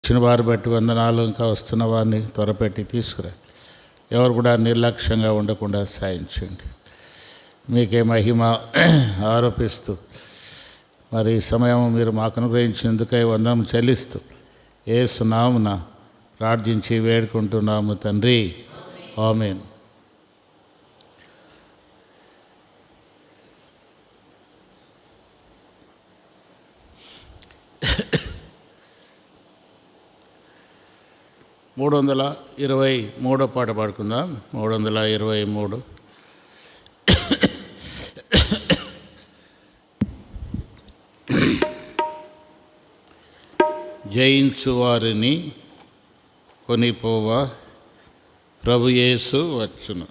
వచ్చిన వారి బట్టి వందనాలు. ఇంకా వస్తున్న వారిని త్వరపెట్టి తీసుకురా. ఎవరు కూడా నిర్లక్ష్యంగా ఉండకుండా సాయించండి. మీకే మహిమ ఆరోపిస్తూ మరి ఈ సమయం మీరు మాకు అనుగ్రహించినందుకై వందనం చెల్లిస్తూ యేసు నామమున ప్రార్థించి వేడుకుంటున్నాము తండ్రి. ఆమేన్. మూడు 323 పాట పాడుకుందాం. 323. జయించు వారిని కొనిపోవా ప్రభు యేసు వచ్చును.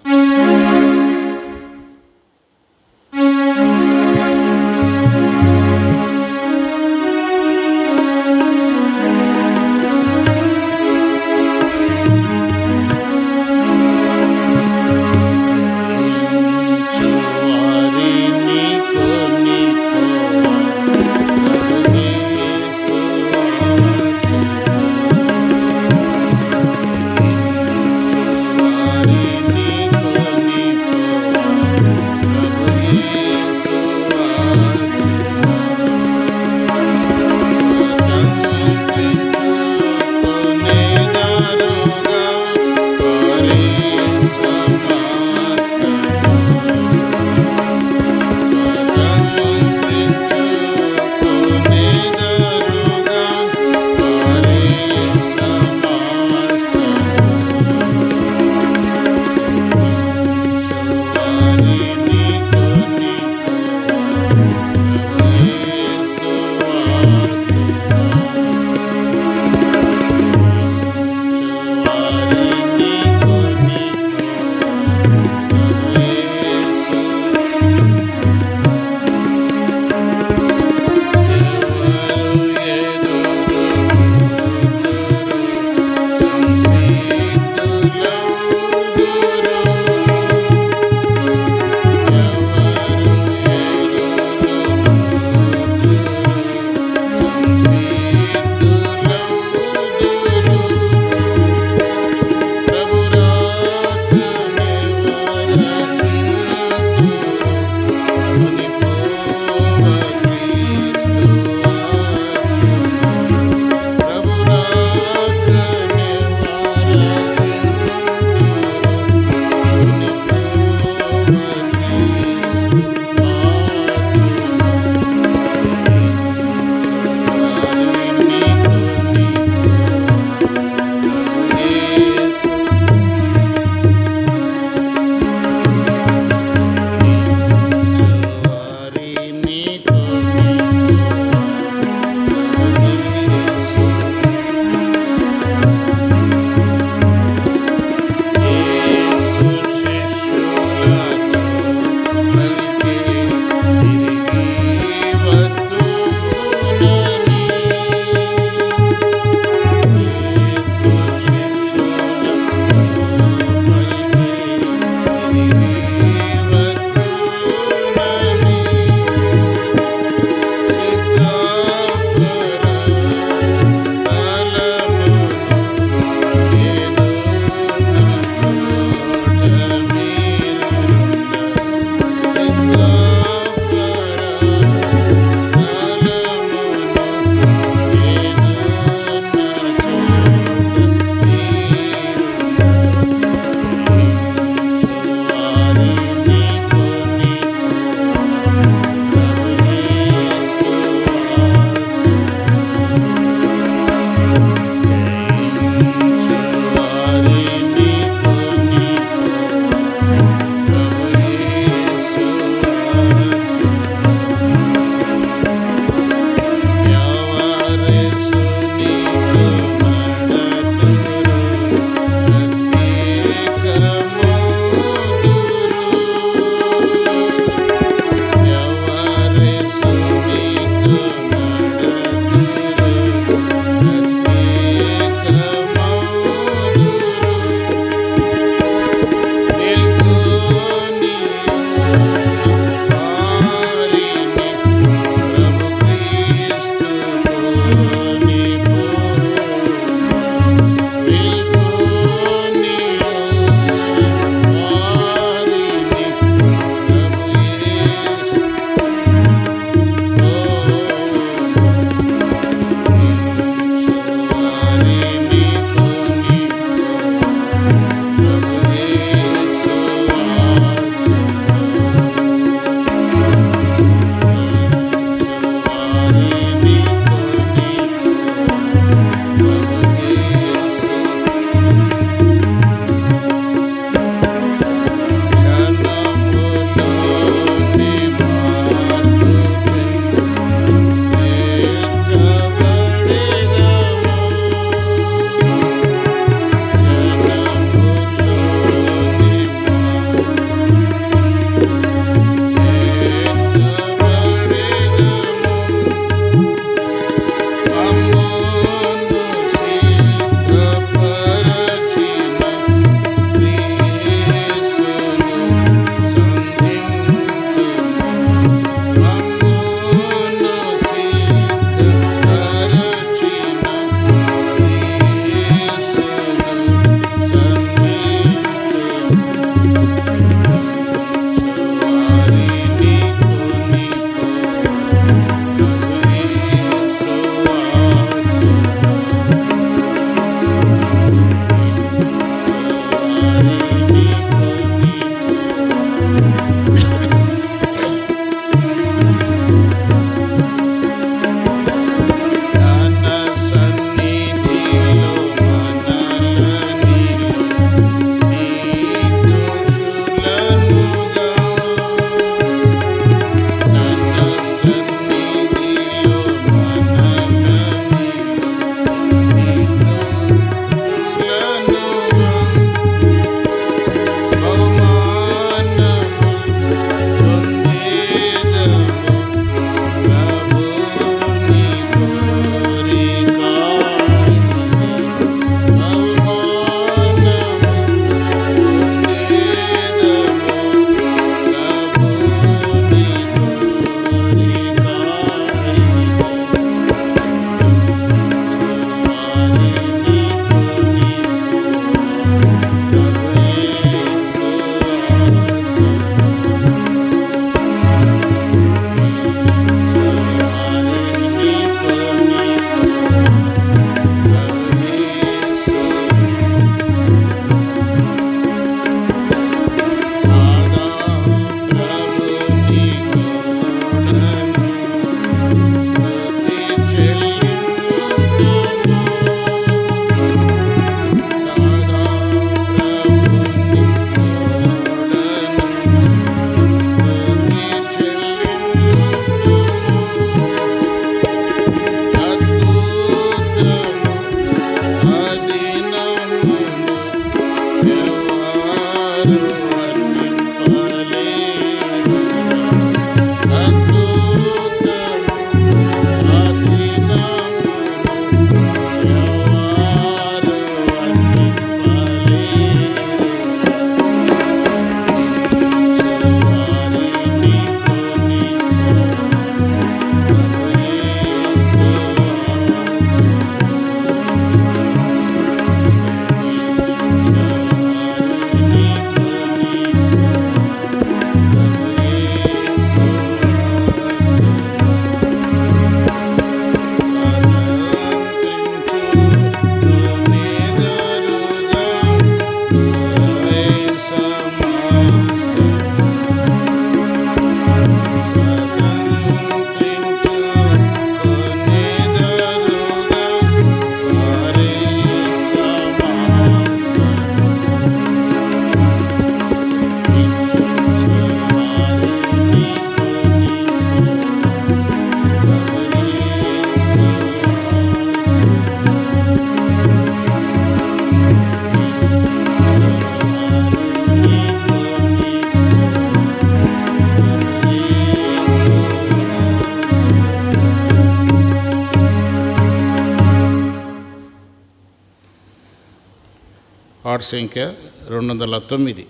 పాట సంఖ్య 209.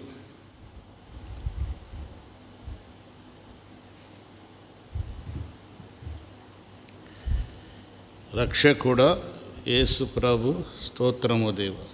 రక్షకుడా యేసు ప్రభు, స్తోత్రము దేవా.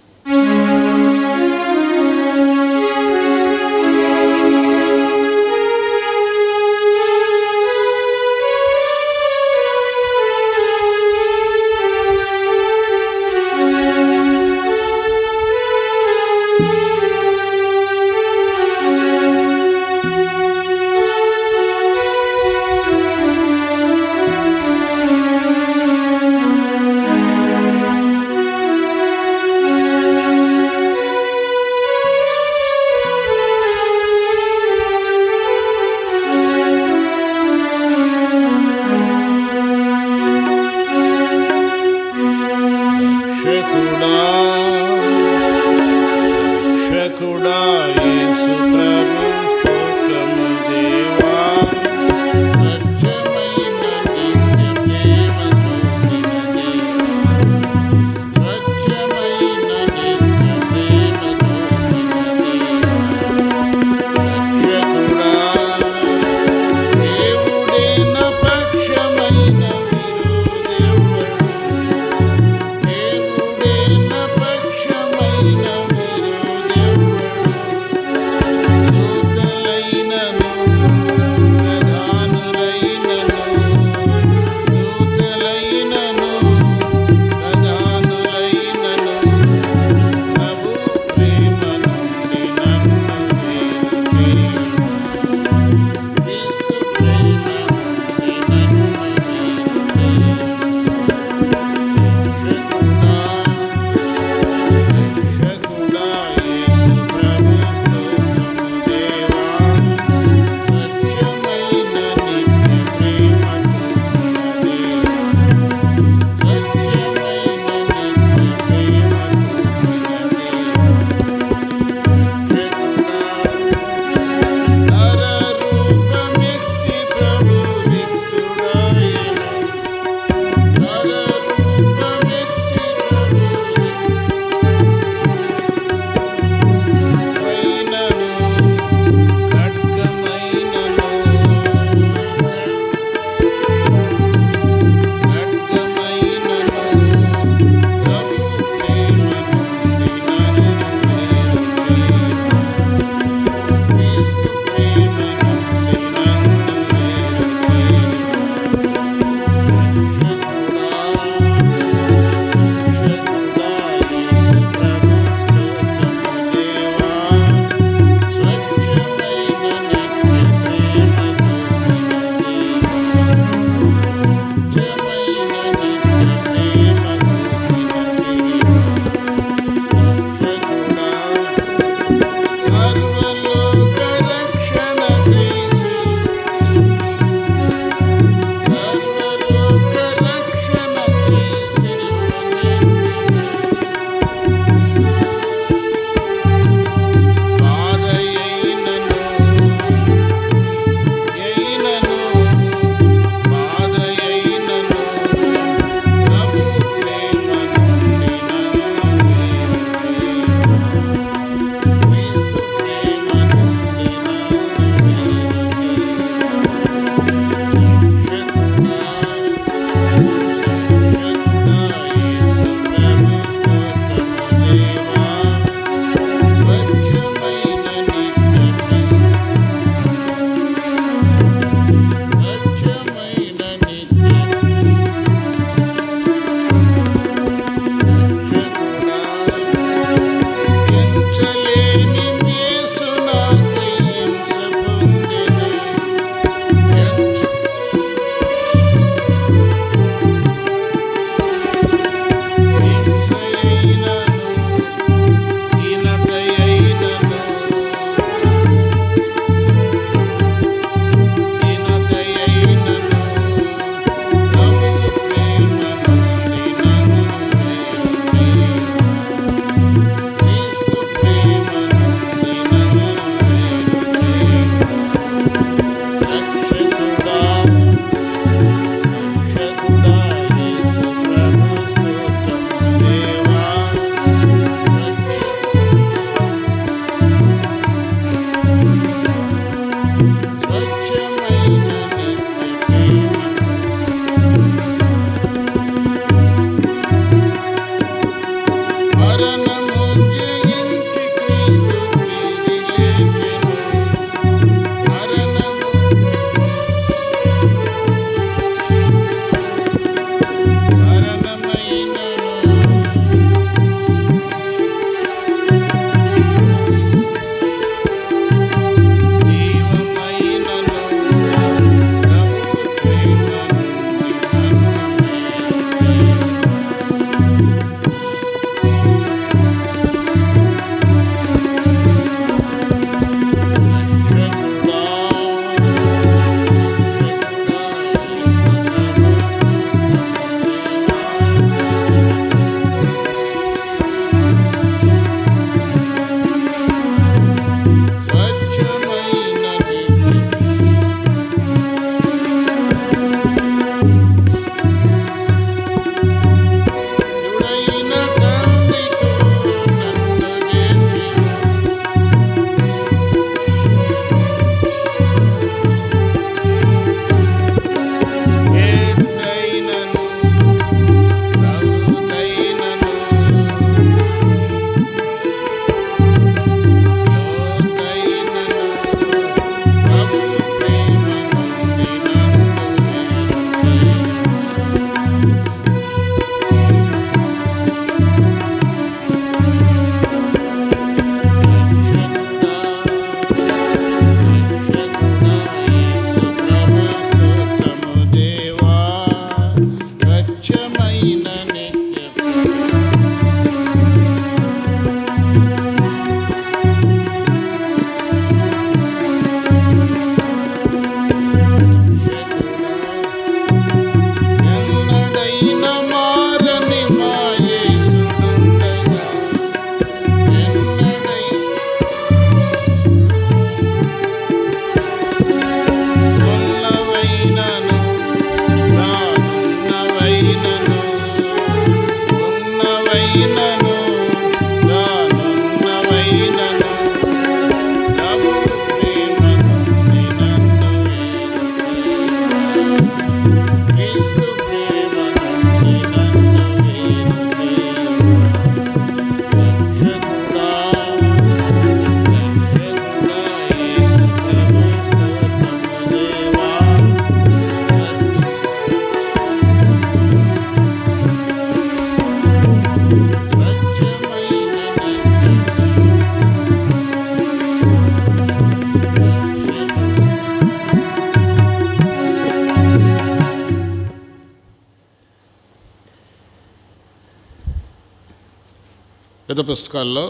పెద్ద పుస్తకాల్లో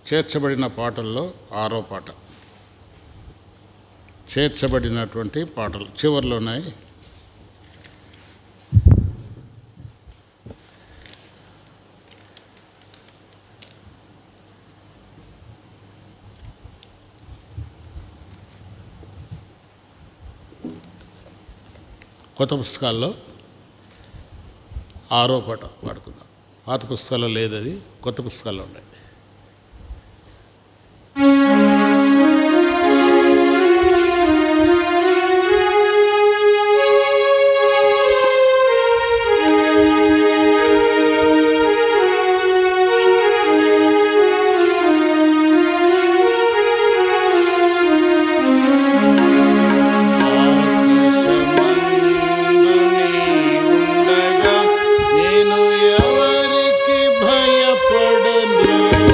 చేర్చబడిన పాటల్లో 6వ పాట. చేర్చబడినటువంటి పాటలు చివరిలో ఉన్నాయి. కొత్త పుస్తకాల్లో 6వ పాట పాడుకుందాం. పాత పుస్తకాల్లో లేదు, అది కొత్త పుస్తకాల్లో ఉన్నాయి. నేను ఎవరికి భయపడను.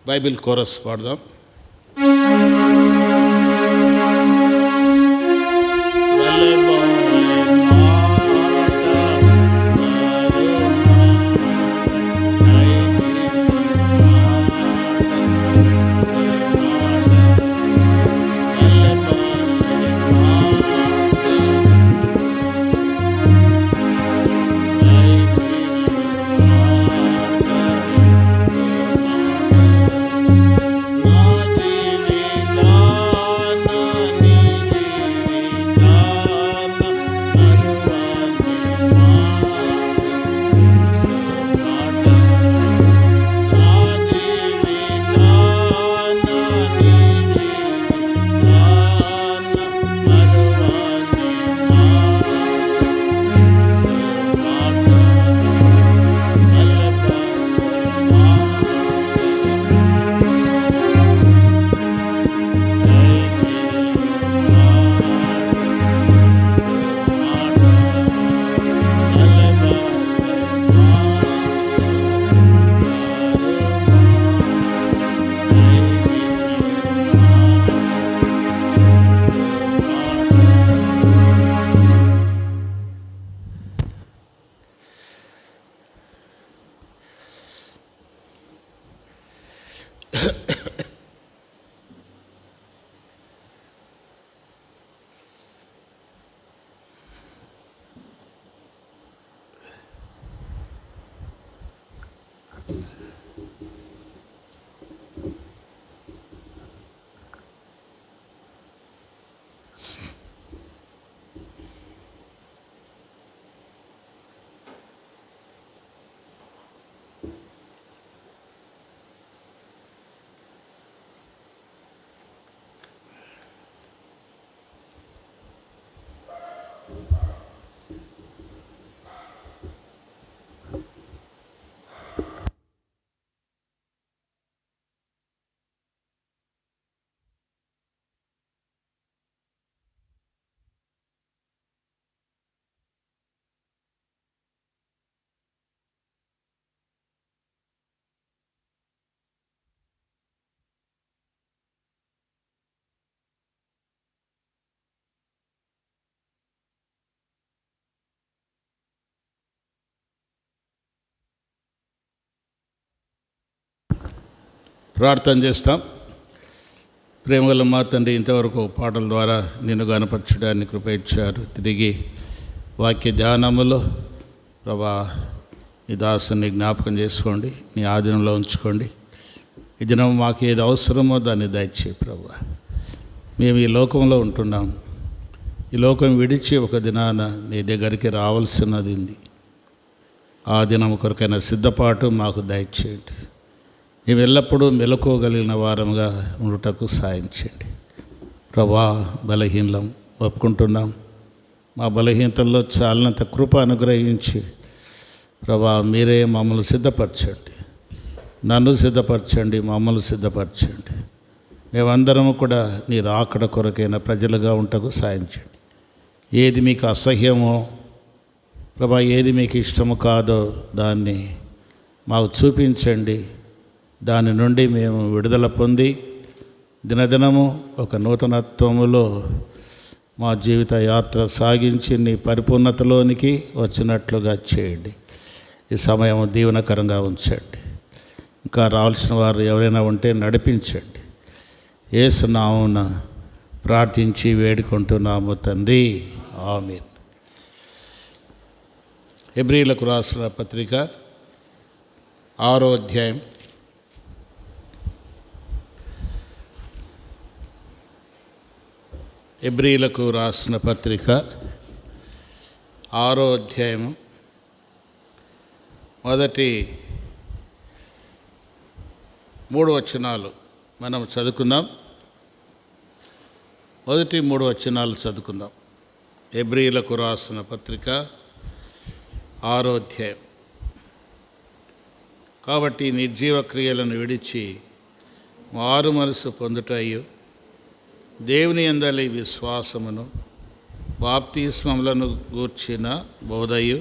బైబిల్ కోరస్ పాడదాం. ప్రార్థన చేస్తాం. ప్రేమగల మా తండ్రి, ఇంతవరకు పాటల ద్వారా నిన్ను గనపరచడాన్ని కృప ఇచ్చారు. తిరిగి వాక్య ధ్యానములో ప్రభా ఈ దాసుని జ్ఞాపకం చేసుకోండి, నీ ఆధీనంలో ఉంచుకోండి. ఈ దినం మాకు ఏది అవసరమో దాన్ని దయచేయి ప్రభా. మేము ఈ లోకంలో ఉంటున్నాం. ఈ లోకం విడిచి ఒక దినాన నీ దగ్గరికి రావాల్సినది ఉంది. ఆ దినం కొరకైన సిద్ధపాటు మాకు దయచేయండి. మేము ఎల్లప్పుడూ మెలకోగలిగిన వారముగా ఉండుటకు సాయం చేయండి ప్రభా. బలహీనం ఒప్పుకుంటున్నాం. మా బలహీనతల్లో చాలినంత కృప అనుగ్రహించి ప్రభా మీరే మమ్మల్ని సిద్ధపరచండి. నన్ను సిద్ధపరచండి, మమ్మల్ని సిద్ధపరచండి. మేమందరము కూడా నీ రాకడ కొరకైన ప్రజలుగా ఉంటకు సాయం చేయండి. ఏది మీకు అసహ్యమో ప్రభా, ఏది మీకు ఇష్టము కాదో దాన్ని మాకు చూపించండి. దాని నుండి మేము విడుదల పొంది దినదినము ఒక నూతనత్వములో మా జీవిత యాత్ర సాగించి నీ పరిపూర్ణతలోనికి వచ్చినట్లుగా చేయండి. ఈ సమయం దీవెనకరంగా ఉంచండి. ఇంకా రావాల్సిన వారు ఎవరైనా ఉంటే నడిపించండి. యేసు నామమున ప్రార్థించి వేడుకుంటున్నాము తండ్రి, ఆమేన్. హెబ్రీయులకు రాసిన పత్రిక 6వ అధ్యాయం 6వ అధ్యాయము మొదటి 3 వచనాలు మనం చదువుకుందాం. మొదటి 3 వచనాలు చదువుకుందాం. హెబ్రీయులకు రాసిన పత్రిక 6వ అధ్యాయం. కాబట్టి నిర్జీవ క్రియలను విడిచి మారు మనసు పొందుటయు, దేవుని యందలి విశ్వాసమును, బాప్తిస్మములను గూర్చిన బోధయు,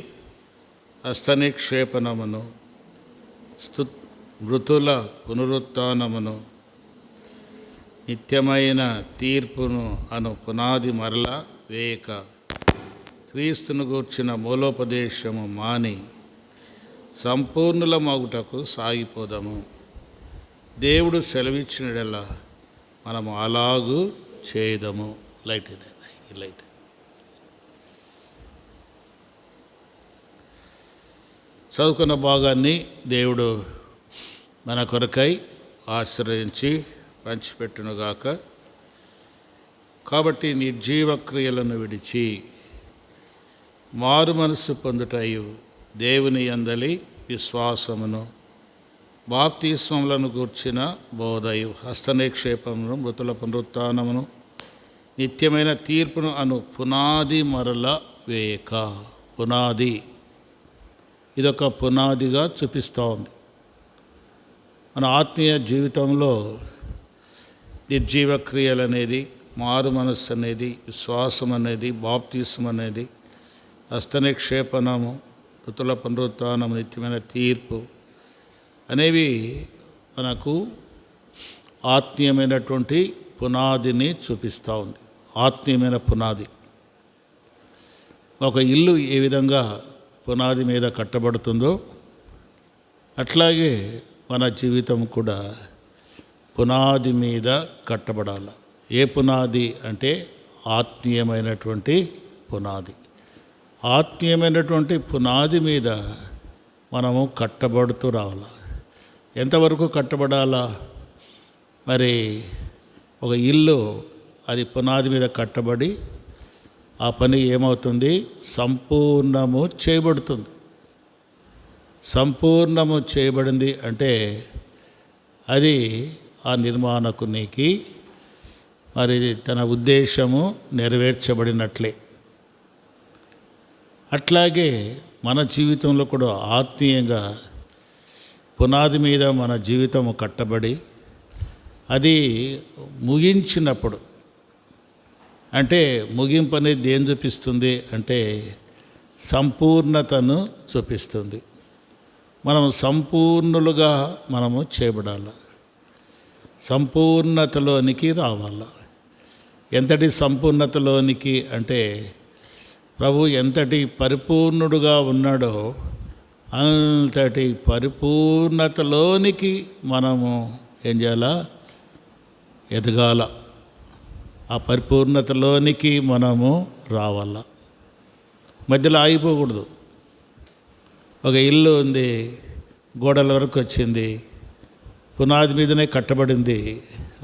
హస్తనిక్షేపణమును, మృతుల పునరుత్థానమును, నిత్యమైన తీర్పును అను పునాది మరల వేయక క్రీస్తును గూర్చిన మూలోపదేశము మాని సంపూర్ణులమగుటకు సాగిపోదాము. దేవుడు సెలవిచ్చినడలా మనము అలాగూ చేయదము. లైట్ చదువుకున్న భాగాన్ని దేవుడు మన కొరకై ఆశ్రయించి పంచిపెట్టునుగాక. కాబట్టి నిర్జీవ క్రియలను విడిచి మారు మనసు పొందుటయు, దేవుని యందలి విశ్వాసమును, బాప్తిస్మములను గూర్చిన బోధయు, హస్తనిక్షేపమును, మృతుల పునరుత్థానమును, నిత్యమైన తీర్పును అను పునాది మరల వేయక. పునాది, ఇదొక పునాదిగా చూపిస్తూ ఉంది. మన ఆత్మీయ జీవితంలో నిర్జీవ క్రియలు అనేది, మారు మనస్సు అనేది, విశ్వాసం అనేది, బాప్తిస్మం అనేది, హస్తనిక్షేపణము, మృతుల పునరుత్థానము, నిత్యమైన తీర్పు అనేవి మనకు ఆత్మీయమైనటువంటి పునాదిని చూపిస్తూ ఉంది. ఆత్మీయమైన పునాది. ఒక ఇల్లు ఏ విధంగా పునాది మీద కట్టబడుతుందో అట్లాగే మన జీవితం కూడా పునాది మీద కట్టబడాలి. ఏ పునాది అంటే ఆత్మీయమైనటువంటి పునాది. ఆత్మీయమైనటువంటి పునాది మీద మనము కట్టబడుతూ రావాలి. ఎంతవరకు కట్టబడాలా? మరి ఒక ఇల్లు అది పునాది మీద కట్టబడి ఆ పని ఏమవుతుంది? సంపూర్ణము చేయబడుతుంది. సంపూర్ణము చేయబడింది అంటే అది ఆ నిర్మాణకునికి మరి తన ఉద్దేశము నెరవేర్చబడినట్లే. అట్లాగే మన జీవితంలో కూడా ఆత్మీయంగా పునాది మీద మన జీవితము కట్టబడి అది ముగించినప్పుడు, అంటే ముగింపు అనేది దేని చూపిస్తుంది అంటే సంపూర్ణతను చూపిస్తుంది. మనం సంపూర్ణులుగా మనము చేయబడాలి, సంపూర్ణతలోనికి రావాలి. ఎంతటి సంపూర్ణతలోనికి అంటే ప్రభు ఎంతటి పరిపూర్ణుడుగా ఉన్నాడో అంతటి పరిపూర్ణతలోనికి మనము ఏం చేయాలా? ఎదగాల. ఆ పరిపూర్ణతలోనికి మనము రావాల. మధ్యలో ఆగిపోకూడదు. ఒక ఇల్లు ఉంది, గోడల వరకు వచ్చింది, పునాది మీదనే కట్టబడింది,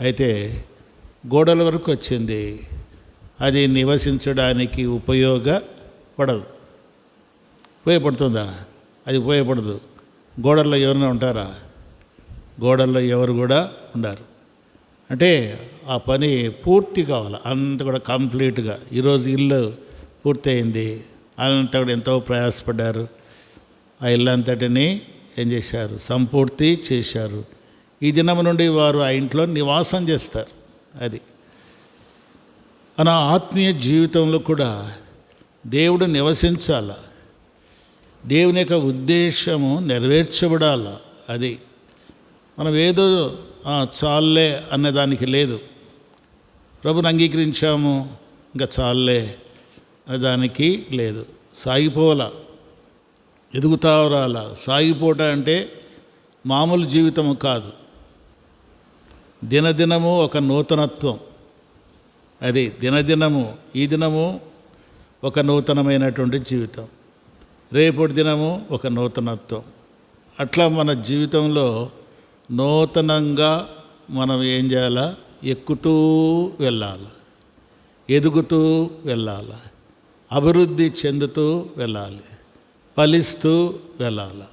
అయితే గోడల వరకు వచ్చింది, అది నివసించడానికి ఉపయోగపడదు. ఉపయోగపడుతుందా? అది ఉపయోగపడదు. గోడల్లో ఎవరైనా ఉంటారా? గోడల్లో ఎవరు కూడా ఉండరు. అంటే ఆ పని పూర్తి కావాలి, అంత కూడా కంప్లీట్గా. ఈరోజు ఇల్లు పూర్తయింది, అంతా కూడా ఎంతో ప్రయాసపడ్డారు. ఆ ఇల్లు అంతటిని ఏం చేశారు? సంపూర్తి చేశారు. ఈ దినం నుండి వారు ఆ ఇంట్లో నివాసం చేస్తారు. అది మన ఆత్మీయ జీవితంలో కూడా దేవుడు నివసించాల, దేవుని యొక్క ఉద్దేశము నెరవేర్చబడాల. అది మనం ఏదో చాలే అన్నదానికి లేదు. ప్రభుని అంగీకరించాము ఇంకా చాలే అనేదానికి లేదు. సాగిపోవాలా, ఎదుగుతా రాలా. సాగిపోవటం అంటే మామూలు జీవితము కాదు, దినదినము ఒక నూతనత్వం. అది దినదినము, ఈ దినము ఒక నూతనమైనటువంటి జీవితం, రేపటి దినము ఒక నూతనత్వం. అట్లా మన జీవితంలో నూతనంగా మనం ఏం చేయాలా? ఎక్కుతూ వెళ్ళాలి, ఎదుగుతూ వెళ్ళాలి, అభివృద్ధి చెందుతూ వెళ్ళాలి, ఫలిస్తూ వెళ్ళాలి.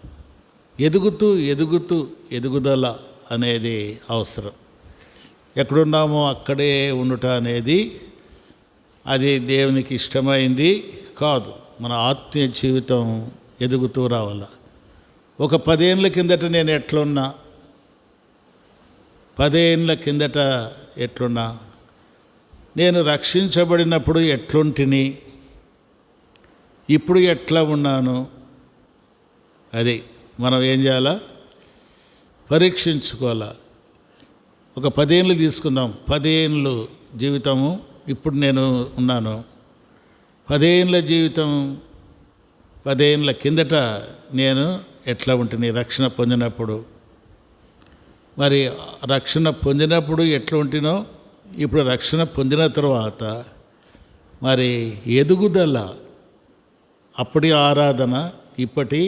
ఎదుగుదల అనేది అవసరం. ఎక్కడున్నామో అక్కడే ఉండుట అనేది అది దేవునికి ఇష్టమైంది కాదు. మన ఆత్మీయ జీవితం ఎదుగుతూ రావాల. ఒక 10 ఏళ్ళ కిందట నేను ఎట్లున్నా, 10 ఏళ్ళ కిందట ఎట్లున్నా, నేను రక్షించబడినప్పుడు ఎట్లుంటిని, ఇప్పుడు ఎట్లా ఉన్నాను, అది మనం ఏం చేయాలా? పరీక్షించుకోవాలా. ఒక 10 ఏళ్ళు తీసుకుందాం. 10 ఏళ్ళు జీవితము, ఇప్పుడు నేను ఉన్నాను. 10 ఏళ్ళ జీవితం, 10 ఏళ్ళ కిందట నేను ఎట్లా ఉంటుంది రక్షణ పొందినప్పుడు. మరి రక్షణ పొందినప్పుడు ఎట్లా ఉంటునో, ఇప్పుడు రక్షణ పొందిన తర్వాత మరి ఎదుగుదల. అప్పటి ఆరాధన, ఇప్పటి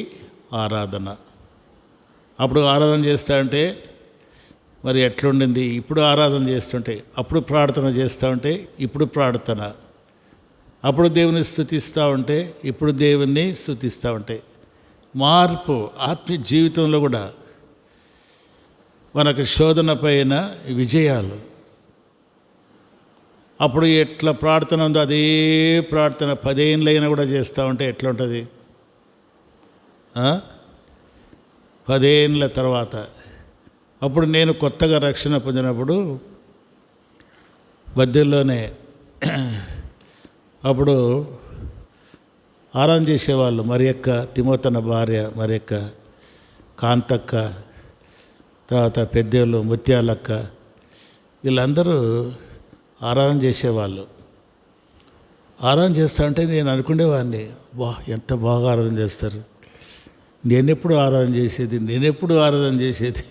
ఆరాధన. అప్పుడు ఆరాధన చేస్తా మరి ఎట్లుండింది, ఇప్పుడు ఆరాధన చేస్తుంటే, అప్పుడు ప్రార్థన చేస్తూ ఉంటే, ఇప్పుడు ప్రార్థన. అప్పుడు దేవుని స్తుతిస్తూ ఉంటే, ఇప్పుడు దేవుణ్ణి స్తుతిస్తూ ఉంటే. మార్పు ఆత్మీయ జీవితంలో కూడా మనకు శోధన పైన విజయాలు. అప్పుడు ఎట్లా ప్రార్థన ఉందో అదే ప్రార్థన 10 ఏళ్ళైనా కూడా చేస్తూ ఉంటే ఎట్లా ఉంటుంది? 10 ఏళ్ళ తర్వాత, అప్పుడు నేను కొత్తగా రక్షణ పొందినప్పుడు మధ్యలోనే అప్పుడు ఆరాధన చేసేవాళ్ళు. మరియక్క, తిమోతన భార్య మరియక్క, కాంతక్క, తర్వాత పెద్దోళ్ళు ముత్యాలక్క, వీళ్ళందరూ ఆరాధన చేసేవాళ్ళు. ఆరాధన చేస్తా ఉంటే నేను అనుకునేవాడిని, ఎంత బాగా ఆరాధన చేస్తారు, నేనెప్పుడు ఆరాధన చేసేది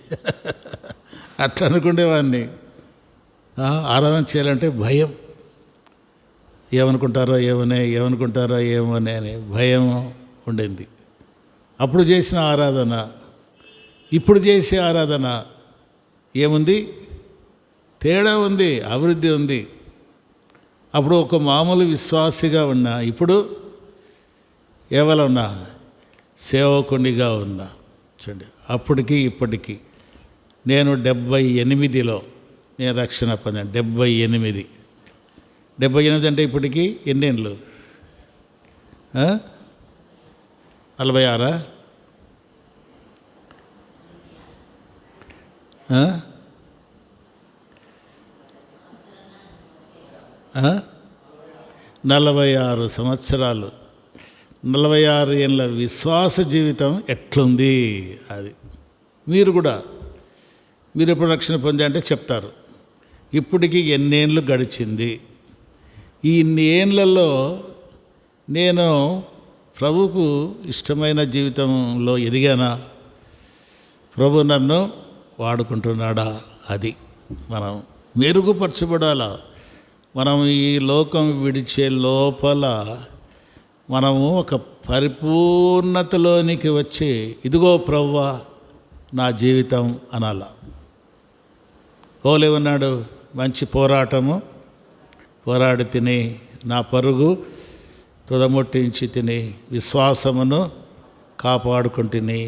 అట్లా అనుకునేవాడిని. ఆరాధన చేయాలంటే భయం, ఏమనుకుంటారో ఏమోనే అని భయం ఉండింది. అప్పుడు చేసిన ఆరాధన, ఇప్పుడు చేసే ఆరాధన ఏముంది? తేడా ఉంది, అభివృద్ధి ఉంది. అప్పుడు ఒక మామూలు విశ్వాసిగా ఉన్నా, ఇప్పుడు ఎవరు ఉన్నా? సేవకునిగా ఉన్నా. చూడండి, అప్పటికి ఇప్పటికీ. నేను 78లో నేను రక్షణ పొందాను. 78 అంటే ఇప్పటికి ఎన్నేళ్ళు? 46? 46 సంవత్సరాలు, 46 ఏళ్ళ విశ్వాస జీవితం ఎట్లుంది? అది మీరు ఎప్పుడు రక్షణ పొందారంటే చెప్తారు. ఇప్పటికి ఎన్నేళ్ళు గడిచింది, ఈ ఇన్ని ఏళ్ళల్లో నేను ప్రభువుకు ఇష్టమైన జీవితంలో ఎదిగానా? ప్రభు నన్ను వాడుకుంటున్నాడా? అది మనం మెరుగుపరచబడాలా. మనం ఈ లోకం విడిచే లోపల మనము ఒక పరిపూర్ణతలోనికి వచ్చి ఇదిగో ప్రభువా నా జీవితం అనాల. పౌలేమన్నాడు, మంచి పోరాటము పోరాడి తిని నా పరుగు తుదముట్టించి తిని విశ్వాసమును కాపాడుకుంటుని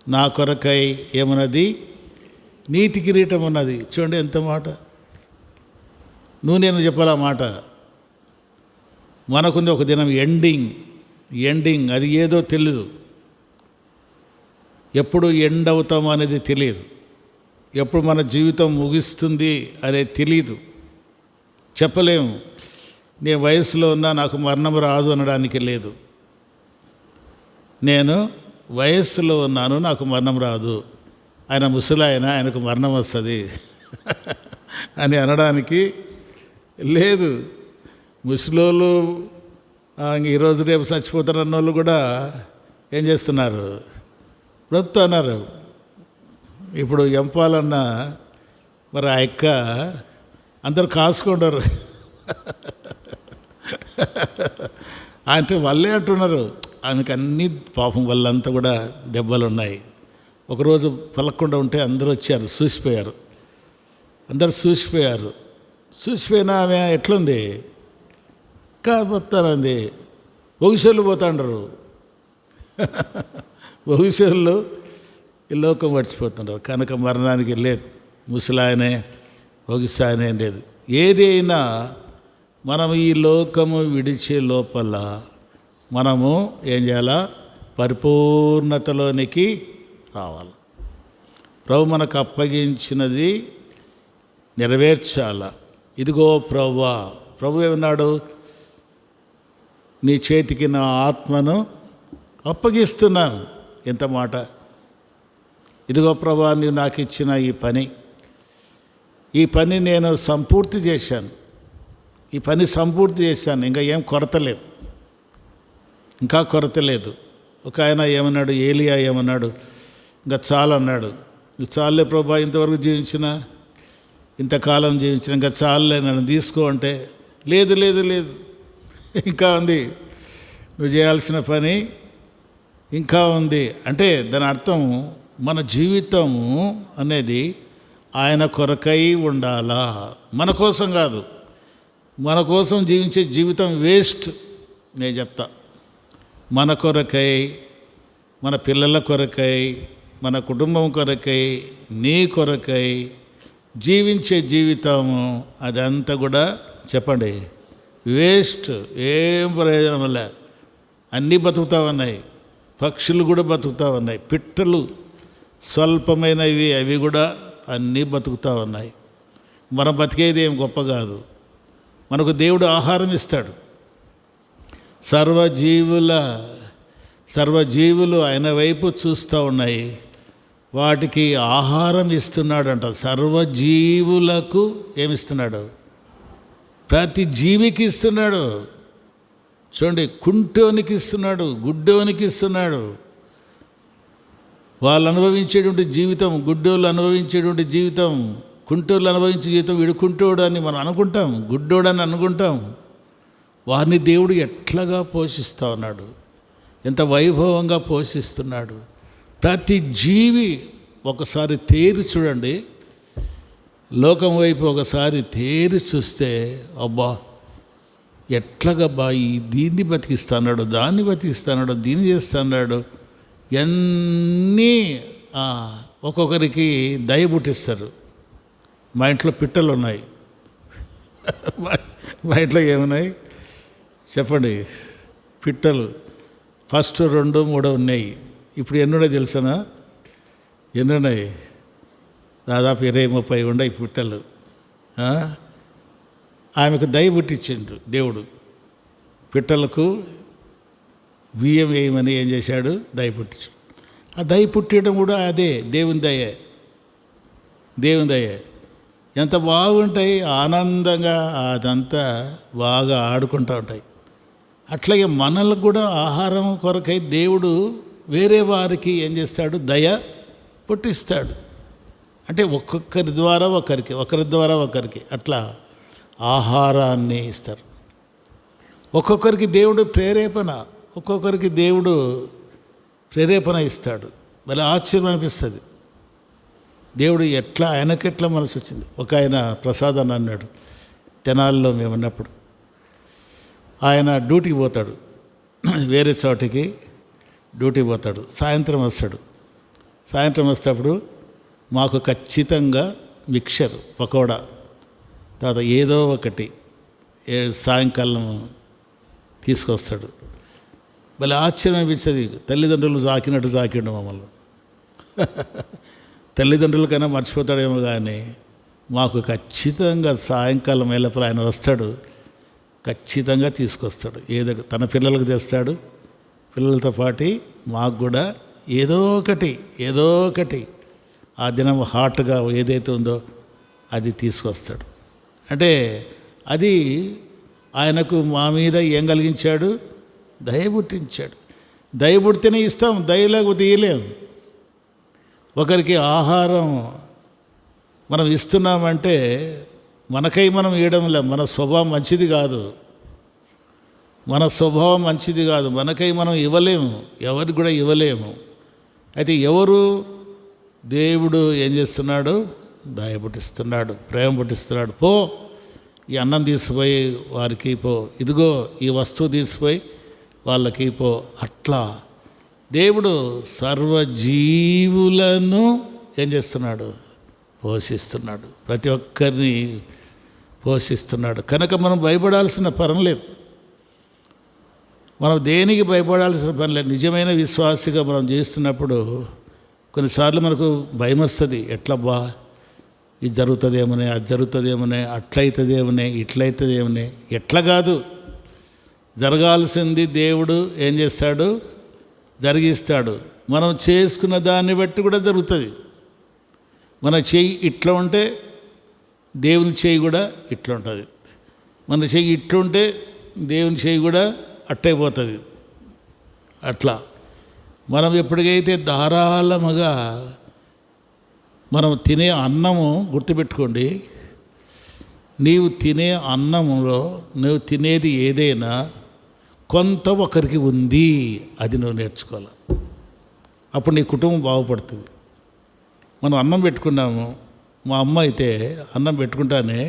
నా కొరకై ఏమన్నది నీతి కిరీటం ఉన్నది. చూడండి ఎంత మాట. నేను చెప్పాలా మాట. మనకుంది ఒక దినం ఎండింగ్ అది ఏదో తెలీదు. ఎప్పుడు ఎండ్ అవుతామో అనేది తెలియదు. ఎప్పుడు మన జీవితం ముగిస్తుంది అనేది తెలియదు, చెప్పలేము. నేను వయసులో ఉన్నా నాకు మరణం రాదు అనడానికి లేదు. నేను వయస్సులో ఉన్నాను, నాకు మరణం రాదు. ఆయన ముసలాయన, ఆయనకు మరణం వస్తుంది అని అనడానికి లేదు. ముసలోళ్ళు ఈరోజు రేపు చచ్చిపోతారన్న వాళ్ళు కూడా ఏం చేస్తున్నారు, బ్రతుకుతున్నారు. ఇప్పుడు ఎంపాలన్న మరి ఆ యొక్క అందరు కాసుకుంటారు అంటే వాళ్ళే అంటున్నారు. ఆయనకు అన్ని పాపం వాళ్ళంతా కూడా దెబ్బలు ఉన్నాయి. ఒకరోజు పలకకుండా ఉంటే అందరూ వచ్చారు, చూసిపోయారు. అందరు చూసిపోయినా ఆమె ఎట్లుంది కాపోతానంది. భవిష్యత్తు పోతాండరు భవిష్యత్తులో ఈ లోకం మర్చిపోతున్నారు. కనుక మరణానికి లేదు, ముసలాయనే భవిష్యాయనే లేదు. ఏదైనా మనం ఈ లోకము విడిచే లోపల మనము ఏం చేయాలా, పరిపూర్ణతలోనికి రావాలి. ప్రభు మనకు అప్పగించినది నెరవేర్చాల. ఇదిగో ప్రభువా, ప్రభు ఏమన్నాడు, నీ చేతికి నా ఆత్మను అప్పగిస్తున్నాను. ఎంత మాట. ఇదిగో ప్రభువా, నీవు నాకు ఇచ్చిన ఈ పని నేను సంపూర్తి చేశాను. ఇంకా ఏం కొరత లేదు, ఇంకా కొరత లేదు. ఒక ఆయన ఏమన్నాడు, ఏలియా ఏమన్నాడు, ఇంకా చాలు అన్నాడు. చాలులే ప్రభా, ఇంతవరకు ఇంతకాలం జీవించిన ఇంకా చాలులే, నన్ను తీసుకో అంటే లేదు లేదు లేదు ఇంకా ఉంది, నువ్వు చేయాల్సిన పని ఇంకా ఉంది. అంటే దాని అర్థం మన జీవితము అనేది ఆయన కొరకై ఉండాలా, మన కోసం కాదు. మన కోసం జీవించే జీవితం వేస్ట్. నేను చెప్తా, మన కొరకై, మన పిల్లల కొరకై, మన కుటుంబం కొరకై, నీ కొరకై జీవించే జీవితము అదంతా కూడా చెప్పండి వేస్ట్. ఏం ప్రయోజనం లే. అన్నీ బతుకుతా ఉన్నాయి, పక్షులు కూడా బతుకుతా ఉన్నాయి, పిట్టలు స్వల్పమైనవి అవి కూడా అన్నీ బతుకుతూ ఉన్నాయి. మనం బతికేది ఏం గొప్ప కాదు. మనకు దేవుడు ఆహారం ఇస్తాడు. సర్వజీవులు ఆయన వైపు చూస్తూ ఉన్నాయి, వాటికి ఆహారం ఇస్తున్నాడు అంట. సర్వజీవులకు ఏమిస్తున్నాడు, ప్రతి జీవికి ఇస్తున్నాడు. చూడండి, కుంటోనికి ఇస్తున్నాడు, గుడ్డోనికి ఇస్తున్నాడు. వాళ్ళు అనుభవించేటువంటి జీవితం, గుడ్డోళ్ళు అనుభవించేటువంటి జీవితం, కుంటోళ్ళు అనుభవించే జీవితం, వీడు కుంటోడు అని మనం అనుకుంటాం, గుడ్డోడని అనుకుంటాం. వారిని దేవుడు ఎట్లాగా పోషిస్తూ ఉన్నాడు, ఎంత వైభవంగా పోషిస్తున్నాడు. ప్రతి జీవి ఒకసారి తేరి చూడండి, లోకం వైపు ఒకసారి తేరి చూస్తే అబ్బా ఎట్లాగబ్బా దీన్ని బతికిస్తున్నాడు, దాన్ని బతికిస్తున్నాడు, దీన్ని చేస్తున్నాడు. ఎన్నీ ఒక్కొక్కరికి దయ పుట్టిస్తారు. మా ఇంట్లో పిట్టలు ఉన్నాయి. మా ఇంట్లో ఏమున్నాయి చెప్పండి, పిట్టలు. ఫస్ట్ 2, 3 ఉన్నాయి. ఇప్పుడు ఎన్నున్నాయి తెలుసనా? ఎన్నున్నాయి? దాదాపు 20-30 ఉన్నాయి పిట్టలు. ఆమెకు దయ పుట్టించిండు దేవుడు. పిట్టలకు బియ్యం వేయమని ఏం చేశాడు, దయ పుట్టించాడు. ఆ దయ పుట్టడం కూడా అదే దేవుని దయ. ఎంత బాగుంటాయి, ఆనందంగా అదంతా బాగా ఆడుకుంటూ ఉంటాయి. అట్లాగే మనల్ని కూడా ఆహారం కొరకై దేవుడు వేరే వారికి ఏం చేస్తాడు, దయ పుట్టిస్తాడు. అంటే ఒక్కొక్కరి ద్వారా ఒకరికి అట్లా ఆహారాన్ని ఇస్తారు. ఒక్కొక్కరికి దేవుడు ప్రేరేపణ ఇస్తాడు. భలే ఆశ్చర్యం అనిపిస్తుంది. దేవుడు ఆయనకెట్లా మనసు వచ్చింది. ఒక ఆయన ప్రసాద్ అని అన్నాడు, తెనాలిలో మేము ఉన్నప్పుడు. ఆయన డ్యూటీకి పోతాడు, వేరే చోటికి డ్యూటీకి పోతాడు. సాయంత్రం వస్తేప్పుడు మాకు ఖచ్చితంగా మిక్చర్, పకోడా, తర్వాత ఏదో ఒకటి సాయంకాలం తీసుకొస్తాడు. భలే ఆశ్చర్యం అనిపించేది. తల్లిదండ్రులు జాకిండు మమ్మల్ని. తల్లిదండ్రులకైనా మర్చిపోతాడేమో కానీ మాకు ఖచ్చితంగా సాయంకాలం వేళప్పుడు ఆయన వస్తాడు, ఖచ్చితంగా తీసుకొస్తాడు. ఏదో తన పిల్లలకు తెస్తాడు, పిల్లలతో పాటు మాకు కూడా ఏదో ఒకటి ఆ దినం హాట్గా ఏదైతే ఉందో అది తీసుకొస్తాడు. అంటే అది ఆయనకు మా మీద ఏం కలిగించాడు? దయ పుట్టించాడు. దయ పుడితేనే ఇస్తాం, దయ లేకపోతే ఇయ్యలేం. ఒకరికి ఆహారం మనం ఇస్తున్నామంటే మనకై మనం ఇవ్వడంలే. మన స్వభావం మంచిది కాదు. మనకై మనం ఇవ్వలేము, ఎవరికి కూడా ఇవ్వలేము. అయితే దేవుడు ఏం చేస్తున్నాడు? దయ పుట్టిస్తున్నాడు, ప్రేమ పుట్టిస్తున్నాడు. పో, ఈ అన్నం తీసిపోయి వారికి పో, ఇదిగో ఈ వస్తువు తీసిపోయి వాళ్ళకి పో. అట్లా దేవుడు సర్వజీవులను ఏం చేస్తున్నాడు? పోషిస్తున్నాడు. ప్రతి ఒక్కరిని పోషిస్తున్నాడు. కనుక మనం భయపడాల్సిన పని లేదు. మనం దేనికి భయపడాల్సిన పని లేదు. నిజమైన విశ్వాసిగా మనం చేస్తున్నప్పుడు కొన్నిసార్లు మనకు భయం వస్తుంది. ఎట్లబ్బా, ఇది జరుగుతుందేమోనే, అది జరుగుతుందేమోనే, అట్లయితుందేమోనే, ఇట్లయితుందేమోనే. ఎట్లా కాదు, జరగాల్సింది దేవుడు ఏం చేస్తాడు? జరిగిస్తాడు. మనం చేసుకున్న దాన్ని బట్టి కూడా జరుగుతుంది. మన చెయ్యి ఇట్లా ఉంటే దేవుని చెయ్యి కూడా ఇట్లా ఉంటుంది. మన చెయ్యి ఇట్లుంటే దేవుని చెయ్యి కూడా అట్టయిపోతుంది. అట్లా మనం ఎప్పటికైతే ధారాళముగా మనం తినే అన్నము గుర్తుపెట్టుకోండి, నీవు తినే అన్నములో నువ్వు తినేది ఏదైనా కొంత ఒకరికి ఉంది, అది నువ్వు నేర్చుకోవాలి. అప్పుడు నీ కుటుంబం బాగుపడుతుంది. మనం అన్నం పెట్టుకున్నాము, మా అమ్మ అయితే అన్నం పెట్టుకుంటానే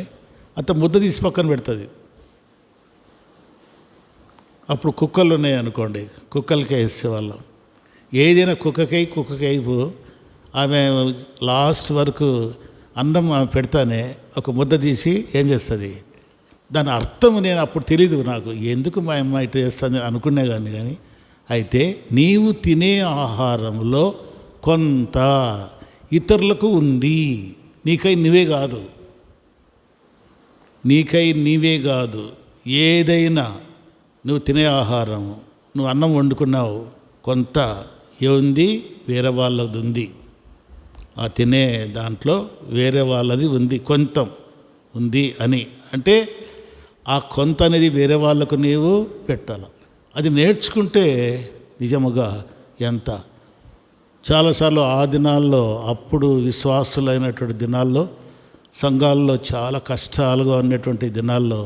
అంత ముద్ద తీసి పక్కన పెడుతుంది. అప్పుడు కుక్కలు ఉన్నాయి అనుకోండి, కుక్కలకే వేసేవాళ్ళం. ఏదైనా కుక్కకైపు ఆమె లాస్ట్ వరకు అన్నం ఆమె పెడతానే ఒక ముద్ద తీసి ఏం చేస్తుంది? దాని అర్థం నేను అప్పుడు తెలీదు నాకు, ఎందుకు మా అమ్మ ఇట్లా చేస్తుంది అనుకునే కానీ అయితే నీవు తినే ఆహారంలో కొంత ఇతరులకు ఉంది. నీకై నీవే కాదు, ఏదైనా నువ్వు తినే ఆహారం, నువ్వు అన్నం వండుకున్నావు, కొంత ఏముంది? వేరే వాళ్ళది ఉంది. ఆ తినే దాంట్లో వేరే వాళ్ళది ఉంది, కొంత ఉంది అని. అంటే ఆ కొంత అనేది వేరే వాళ్ళకు నీవు పెట్టాలి. అది నేర్చుకుంటే నిజముగా ఎంత చాలాసార్లు ఆ దినాల్లో, అప్పుడు విశ్వాసులైనటువంటి దినాల్లో, సంఘాల్లో చాలా కష్టాలుగా ఉన్నటువంటి దినాల్లో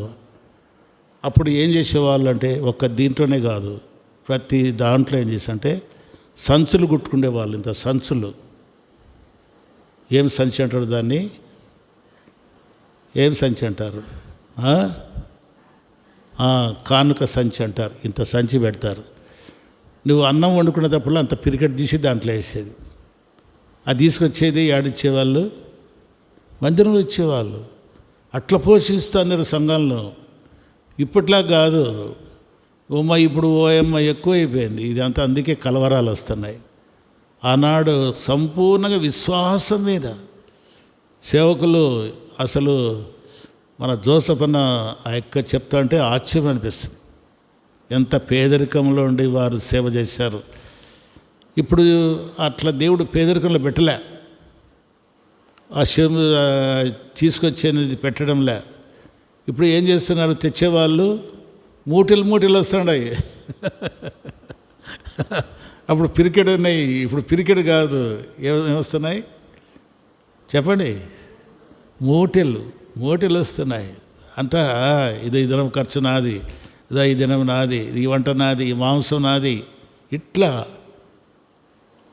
అప్పుడు ఏం చేసేవాళ్ళు అంటే, ఒక్క దీంట్లోనే కాదు, ప్రతి దాంట్లో ఏం చేసంటే సంచులు కుట్టుకునేవాళ్ళు. ఇంత సంచులు, ఏం సంచి అంటారు దాన్ని? ఏం సంచి అంటారు? కానుక సంచి అంటారు. ఇంత సంచి పెడతారు. నువ్వు అన్నం వండుకునేటప్పుడు అంత పిరికెట్ తీసి దాంట్లో వేసేది. అది తీసుకొచ్చేది ఏడిచ్చేవాళ్ళు? మందిరంలో ఇచ్చేవాళ్ళు. అట్లా పోషిస్తున్నారు సంఘంలో. ఇప్పట్లా కాదు. ఇప్పుడు ఓయమ్మ ఎక్కువైపోయింది ఇదంతా. అందుకే కలవరాలు వస్తున్నాయి. ఆనాడు సంపూర్ణంగా విశ్వాసం మీద సేవకులు, అసలు మన జోసఫ్ అన్న ఆ యొక్క చెప్తా అంటే ఆశ్చర్యం అనిపిస్తుంది. ఎంత పేదరికంలో ఉండి వారు సేవ చేశారు. ఇప్పుడు అట్లా దేవుడు పేదరికంలో పెట్టలే, ఆ తీసుకొచ్చేది పెట్టడంలే. ఇప్పుడు ఏం చేస్తున్నారు? తెచ్చేవాళ్ళు మూటలు వస్తున్నాయి. అప్పుడు పిరికెడు ఉన్నాయి, ఇప్పుడు పిరికెడు కాదు. ఏమొస్తున్నాయి? చెప్పండి, మూటెలు వస్తున్నాయి. అంతా ఇది ఈ దినం ఖర్చు నాది, ఇదా ఈ దినం నాది, ఈ వంట నాది, ఈ మాంసం నాది, ఇట్లా.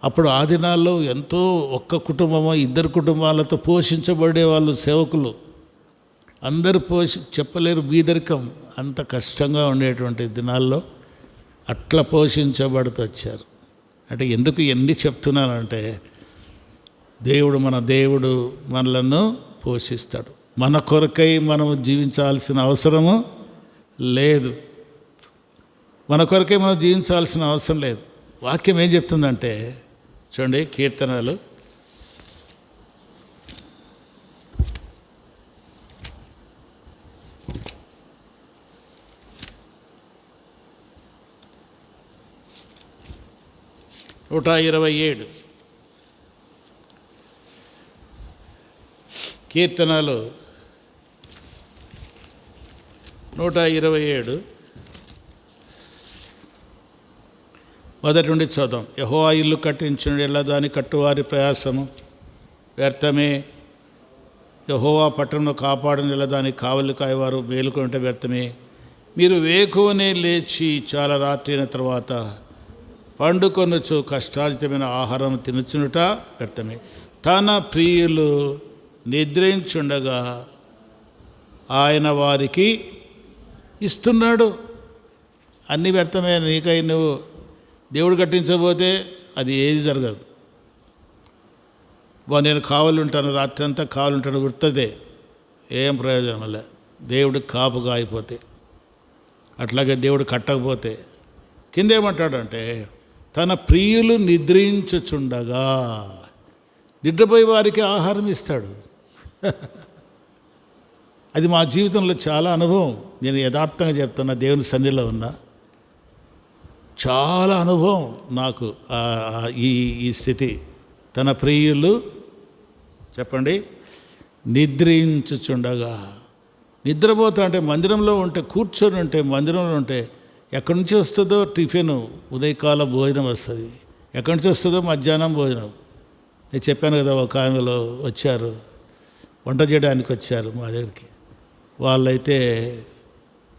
అప్పుడు ఆ దినాల్లో ఎంతో ఒక్క కుటుంబమో ఇద్దరు కుటుంబాలతో పోషించబడే వాళ్ళు సేవకులు. అందరూ చెప్పలేరు, బీదరికం అంత కష్టంగా ఉండేటువంటి దినాల్లో అట్లా పోషించబడుతూ వచ్చారు. అంటే ఎందుకు ఎన్ని చెప్తున్నానంటే, మన దేవుడు మనలను పోషిస్తాడు. మన కొరకై మనం జీవించాల్సిన అవసరము లేదు. మన కొరకై మనం జీవించాల్సిన అవసరం లేదు. వాక్యం ఏం చెప్తుందంటే చూడండి, కీర్తనలు 127. కీర్తనలు 127 మొదటి నుండి చదువు. యెహోవా ఇల్లు కట్టించును ఎల్ల దాని కట్టువారి ప్రయాసము వ్యర్థమే. యెహోవా పట్టణంలో కాపాడును ఎల్ల దానికి కావలి కాయవారు మేలుకుంటే వ్యర్థమే. మీరు వేకువనే లేచి చాలా రాత్రైన తర్వాత పండుకొనొచ్చు కష్టార్జితమైన ఆహారం తినుచునుట వ్యర్థమే. తన ప్రియులు నిద్రించుండగా ఆయన వారికి ఇస్తున్నాడు. అన్ని వ్యర్థమే. నీకై నువ్వు దేవుడు కట్టించబోతే అది ఏది జరగదు. నేను కావాలి ఉంటాను, రాత్రి అంతా కావాలి ఉంటాను, గుర్తదే, ఏం ప్రయోజనం వల్ల. దేవుడు కాపుగా అయిపోతే, అట్లాగే దేవుడు కట్టకపోతే. కింద ఏమంటాడంటే, తన ప్రియులు నిద్రించుచుండగా, నిద్రపోయే వారికి ఆహారం ఇస్తాడు. అది మా జీవితంలో చాలా అనుభవం. నేను యథార్థంగా చెప్తున్నా, దేవుని సన్నిధిలో ఉన్నా, చాలా అనుభవం నాకు ఈ స్థితి. తన ప్రియులు చెప్పండి నిద్రించుచుండగా. నిద్రపోతా అంటే మందిరంలో ఉంటే, కూర్చొని ఉంటే, మందిరంలో ఉంటే ఎక్కడి నుంచి వస్తుందో టిఫిన్, ఉదయకాల భోజనం వస్తుంది. ఎక్కడి నుంచి వస్తుందో మధ్యాహ్నం భోజనం. నేను చెప్పాను కదా, ఒక ఆమెలో వచ్చారు, వంట చేయడానికి వచ్చారు మా దగ్గరికి. వాళ్ళైతే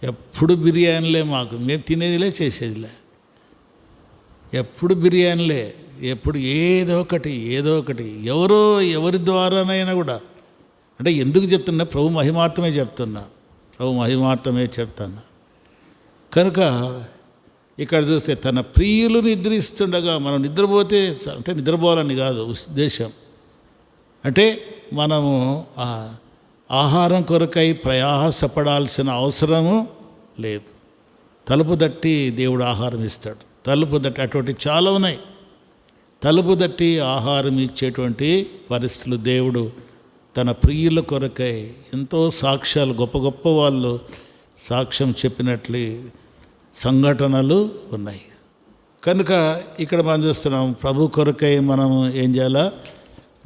ఎప్పుడు బిర్యానీలే, మేము తినేదిలే చేసేదిలే, ఎప్పుడు బిర్యానీలే, ఎప్పుడు ఏదో ఒకటి. ఎవరి ద్వారానైనా కూడా. అంటే ఎందుకు చెప్తున్నా? ప్రభు మహిమార్థమే చెప్తున్నా. కనుక ఇక్కడ చూస్తే తన ప్రియులు నిద్రిస్తుండగా, మనం నిద్రపోతే, అంటే నిద్రపోవాలని కాదు ఉద్దేశం, అంటే మనము ఆహారం కొరకై ప్రయాసపడాల్సిన అవసరము లేదు. తలుపు తట్టి దేవుడు ఆహారం ఇస్తాడు. తలుపు తట్టి అటువంటి చాలా ఉన్నాయి. తలుపు తట్టి ఆహారం ఇచ్చేటువంటి పరిస్థితులు దేవుడు తన ప్రియుల కొరకై ఎంతో సాక్ష్యాలు, గొప్ప గొప్ప వాళ్ళు సాక్ష్యం చెప్పినట్లు సంఘటనలు ఉన్నాయి. కనుక ఇక్కడ మనం చూస్తున్నాం, ప్రభు కొరకై మనము ఏం చేయాలా?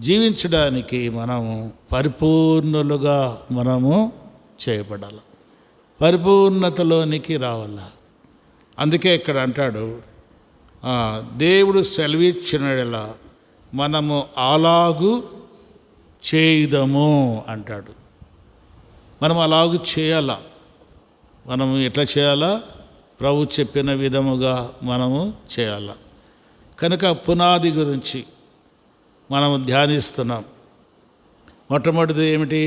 జీవించడానికి మనము పరిపూర్ణులుగా మనము చేయబడాలి, పరిపూర్ణతలోనికి రావాల. అందుకే ఇక్కడ అంటాడు, దేవుడు సెలవిచ్చినలా మనము అలాగు చేయుదము అంటాడు. మనం అలాగు చేయాలా. మనము ఎట్లా చేయాలా? ప్రభు చెప్పిన విధముగా మనము చేయాల. కనుక పునాది గురించి మనము ధ్యానిస్తున్నాం. మొట్టమొదటిది ఏమిటి?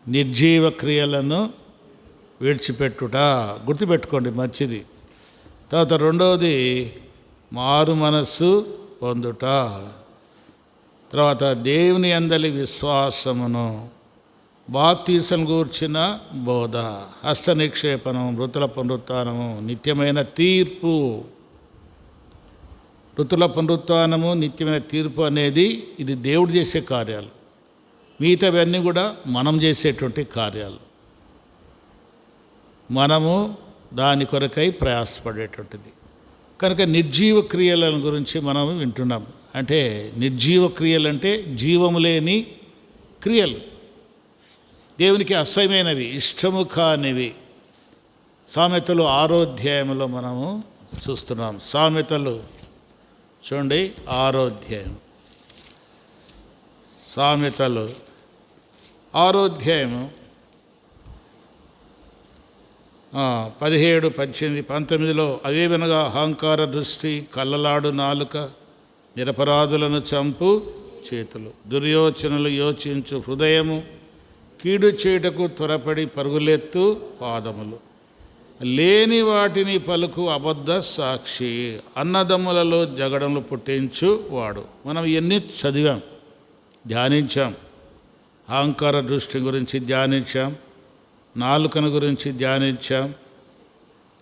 నిర్జీవ క్రియలను విడిచిపెట్టుట. గుర్తుపెట్టుకోండి, మంచిది. తర్వాత రెండవది మారు మనస్సు పొందుట. తర్వాత దేవుని యందలి విశ్వాసమును, బాప్తీసం గూర్చిన బోధ, హస్త నిక్షేపణం, మృతుల పునరుత్థానము, నిత్యమైన తీర్పు. మృతుల పునరుత్థానము, నిత్యమైన తీర్పు అనేది ఇది దేవుడు చేసే కార్యాలు. మిగతావన్నీ కూడా మనం చేసేటువంటి కార్యాలు. మనము దాని కొరకై ప్రయాసపడేటువంటిది. కనుక నిర్జీవ క్రియల గురించి మనం వింటున్నాం. అంటే నిర్జీవ క్రియలంటే జీవము లేని క్రియలు, దేవునికి అసహ్యమైనవి, ఇష్టము కానివి. సామెతలు 6వ అధ్యాయంలో మనము చూస్తున్నాం. సామెతలు చూడండి, 6వ అధ్యాయం. సామెతలు 6వ అధ్యాయము 17, 18, 19లో అవేవనగా అహంకార దృష్టి, కళ్ళలాడు నాలుక, నిరపరాధులను చంపు చేతులు, దుర్యోచనలు యోచించు హృదయము, కీడు చేయుటకు త్వరపడి పరుగులెత్తు పాదములు, లేని వాటిని పలుకు అబద్ధ సాక్షి, అన్నదమ్ములలో జగడములు పుట్టించు వాడు. మనం ఎన్ని చదివాం, ధ్యానించాం. అహంకార దృష్టి గురించి ధ్యానించాం, నాలుకను గురించి ధ్యానించాం,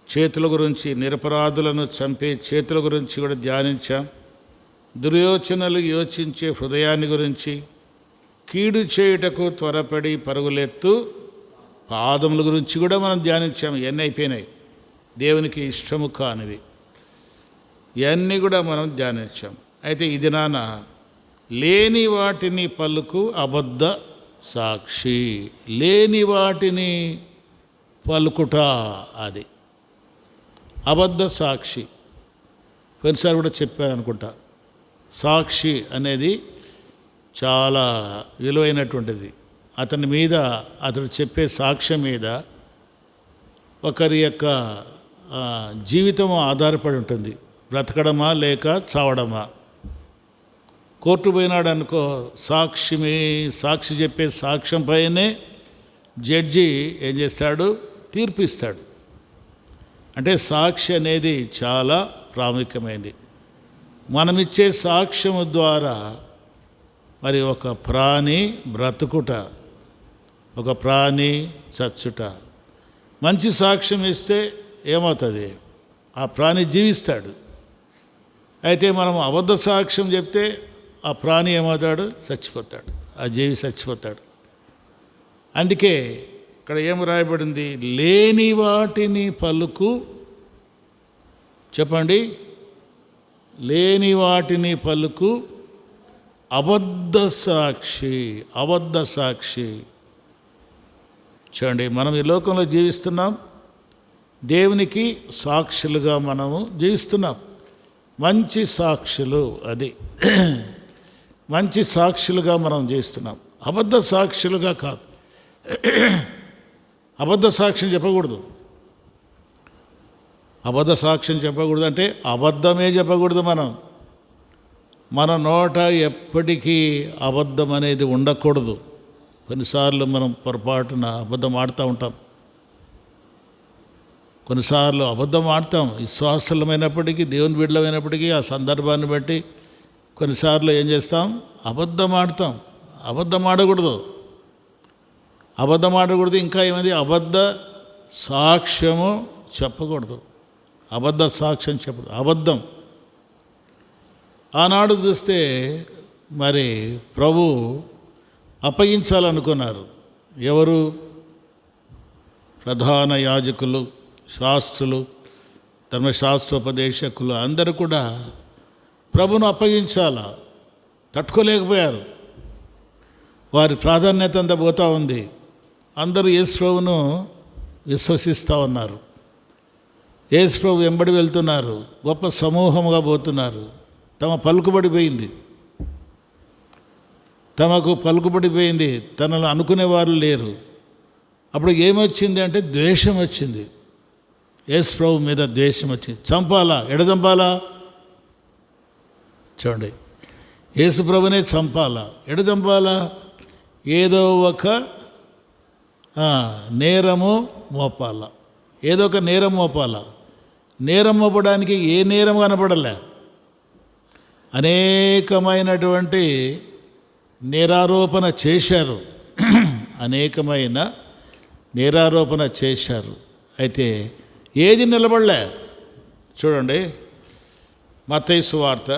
చేతుల గురించి, నిరపరాధులను చంపే చేతుల గురించి కూడా ధ్యానించాం, దుర్యోచనలు యోచించే హృదయాన్ని గురించి, కీడు చేయుటకు త్వరపడి పరుగులెత్తు పాదముల గురించి కూడా మనం ధ్యానించాము. ఇవన్నీ అయిపోయినాయి, దేవునికి ఇష్టము కానివి. ఇవన్నీ కూడా మనం ధ్యానించాం. అయితే ఇది నాన్న లేని వాటిని పలుకు అబద్ధ సాక్షి, లేని వాటిని పలుకుట, అది అబద్ధ సాక్షి. కొన్నిసారి కూడా చెప్పాను అనుకుంటా, సాక్షి అనేది చాలా విలువైనటువంటిది. అతని మీద, అతడు చెప్పే సాక్ష్యం మీద ఒకరి యొక్క జీవితం ఆధారపడి ఉంటుంది. బ్రతకడమా లేక చావడమా. కోర్టు పోయినాడు అనుకో, సాక్షి చెప్పే సాక్ష్యం పైనే జడ్జి ఏం చేస్తాడు, తీర్పిస్తాడు. అంటే సాక్షి అనేది చాలా ప్రాముఖ్యమైనది. మనమిచ్చే సాక్ష్యము ద్వారా మరి ఒక ప్రాణి బ్రతుకుట, ఒక ప్రాణి చచ్చుట. మంచి సాక్ష్యం ఇస్తే ఏమవుతుంది, ఆ ప్రాణి జీవిస్తాడు. అయితే మనం అబద్ధ సాక్ష్యం చెప్తే ఆ ప్రాణి ఏమవుతాడు, చచ్చిపోతాడు, ఆ జీవి చచ్చిపోతాడు. అందుకే ఇక్కడ ఏం రాయబడింది, లేని వాటిని పలుకు, చెప్పండి, లేని వాటిని పలుకు అబద్ధ సాక్షి, అబద్ధ సాక్షి. చూడండి, మనం ఈ లోకంలో జీవిస్తున్నాం, దేవునికి సాక్షులుగా మనము జీవిస్తున్నాం. మంచి సాక్షులు, అది మంచి సాక్షులుగా మనం జీవిస్తున్నాం, అబద్ధ సాక్షులుగా కాదు. అబద్ధ సాక్ష్యం చెప్పకూడదు. అబద్ధ సాక్ష్యం చెప్పకూడదు అంటే అబద్ధమే చెప్పకూడదు. మన నోట ఎప్పటికీ అబద్ధం అనేది ఉండకూడదు. కొన్నిసార్లు మనం పొరపాటున అబద్ధం ఆడుతూ ఉంటాం, కొన్నిసార్లు అబద్ధం ఆడతాం. విశ్వాసులమైనప్పటికీ, దేవుని బిడ్డలమైనప్పటికీ ఆ సందర్భాన్ని బట్టి కొన్నిసార్లు ఏం చేస్తాం, అబద్ధం ఆడతాం. అబద్ధం ఆడకూడదు, అబద్ధం ఆడకూడదు. ఇంకా ఏమైంది, అబద్ధ సాక్ష్యము చెప్పకూడదు, అబద్ధ సాక్ష్యం చెప్పకూడదు, అబద్ధం. ఆనాడు చూస్తే మరి ప్రభు అప్పగించాలనుకున్నారు. ఎవరు? ప్రధాన యాజకులు, శాస్త్రులు, ధర్మశాస్త్రోపదేశకులు అందరూ కూడా ప్రభును అప్పగించాల, తట్టుకోలేకపోయారు. వారి ప్రాధాన్యత అంతా పోతూ ఉంది. అందరూ యేసు ప్రభువును విశ్వసిస్తూ ఉన్నారు, యేసు ప్రభు వెంబడి వెళ్తున్నారు, గొప్ప సమూహముగా పోతున్నారు. తమకు పలుకుబడిపోయింది, తనను అనుకునేవారు లేరు. అప్పుడు ఏమొచ్చింది అంటే ద్వేషం వచ్చింది, యేసు ప్రభు మీద ద్వేషం వచ్చింది. చంపాలా, ఎడచంపాలా? చూడండి, యేసు ప్రభునే చంపాలా, ఎడచంపాలా? ఏదో ఒక నేరము మోపాలా, ఏదో ఒక నేరం మోపాలా. నేరం మోపడానికి ఏ నేరం కనపడలే. అనేకమైనటువంటి నేరారోపణ చేశారు, అనేకమైన నేరారోపణ చేశారు. అయితే ఏది నిలబడలే. చూడండి, మత్తయి సువార్త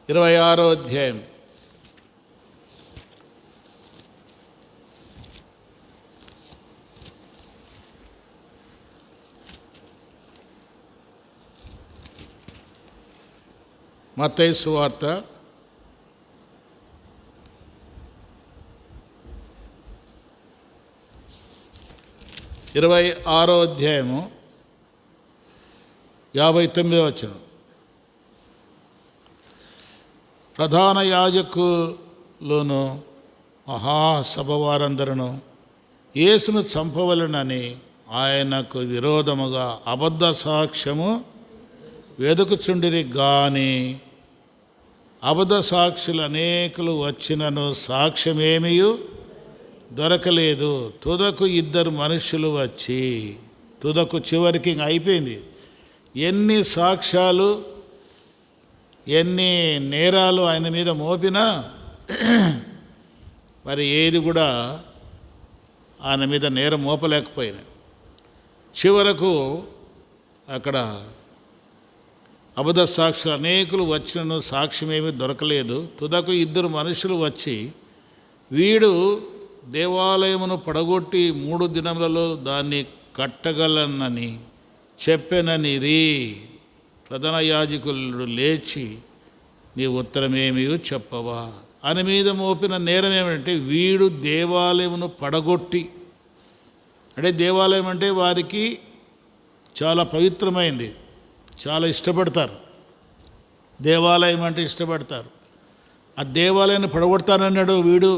26వ అధ్యాయం 26వ అధ్యాయము 59వ వచనం. ప్రధాన యాజకులను మహాసభ వారందరూ యేసును చంపవలెనని ఆయనకు విరోధముగా అబద్ధ సాక్ష్యము వెదుకుచుండిరి గాని అబద్ధ సాక్షులు అనేకులు వచ్చినను సాక్ష్యమేమీ దొరకలేదు. తుదకు 2 మనుషులు వచ్చి, తుదకు చివరికి అయిపోయింది. ఎన్ని సాక్ష్యాలు, ఎన్ని నేరాలు ఆయన మీద మోపినా మరి ఏది కూడా ఆయన మీద నేరం మోపలేకపోయినాయి. చివరకు అక్కడ అబద్ధ సాక్షులు అనేకులు వచ్చినను సాక్ష్యమేమీ దొరకలేదు. తుదకు 2 మనుషులు వచ్చి, వీడు దేవాలయమును పడగొట్టి 3 దినములలో దాన్ని కట్టగలనని చెప్పెననిది. ప్రధాన యాజకులు లేచి, నీ ఉత్తరమేమీ చెప్పవా? ఆయన మీద మోపిన నేరం ఏమంటే, వీడు దేవాలయమును పడగొట్టి, అంటే దేవాలయం అంటే వారికి చాలా పవిత్రమైంది, చాలా ఇష్టపడతారు. దేవాలయం అంటే ఇష్టపడతారు. ఆ దేవాలయాన్ని పడగొడతానన్నాడు వీడు.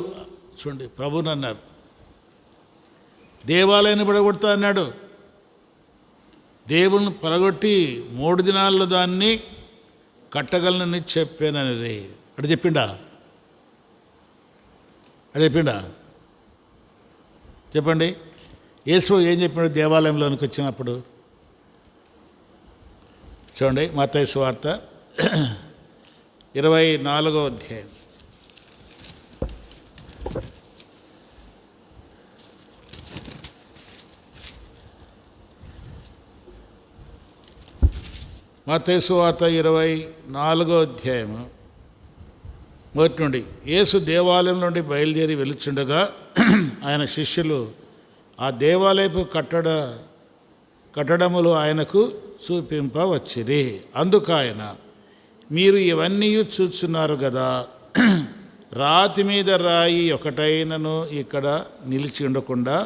చూడండి, ప్రభుని అన్నారు, దేవాలయాన్ని పడగొడతా అన్నాడు. దేవుని పడగొట్టి 3 దినాల్లో దాన్ని కట్టగలనని చెప్పానని అటు చెప్పిండా? చెప్పండి. యేసు ఏం చెప్పాడు దేవాలయంలోనికి వచ్చినప్పుడు? చూడండి, మత్తయి సువార్త 24వ అధ్యాయం. మత్తయి సువార్త 24వ అధ్యాయము మొదటి నుండి. యేసు దేవాలయం నుండి బయలుదేరి వెలుచుండగా ఆయన శిష్యులు ఆ దేవాలయపు కట్టడములు ఆయనకు చూపింపవచ్చిరి. అందుకు ఆయన, మీరు ఇవన్నీ చూస్తున్నారు కదా, రాతి మీద రాయి ఒకటైనను ఇక్కడ నిలిచి ఉండకుండా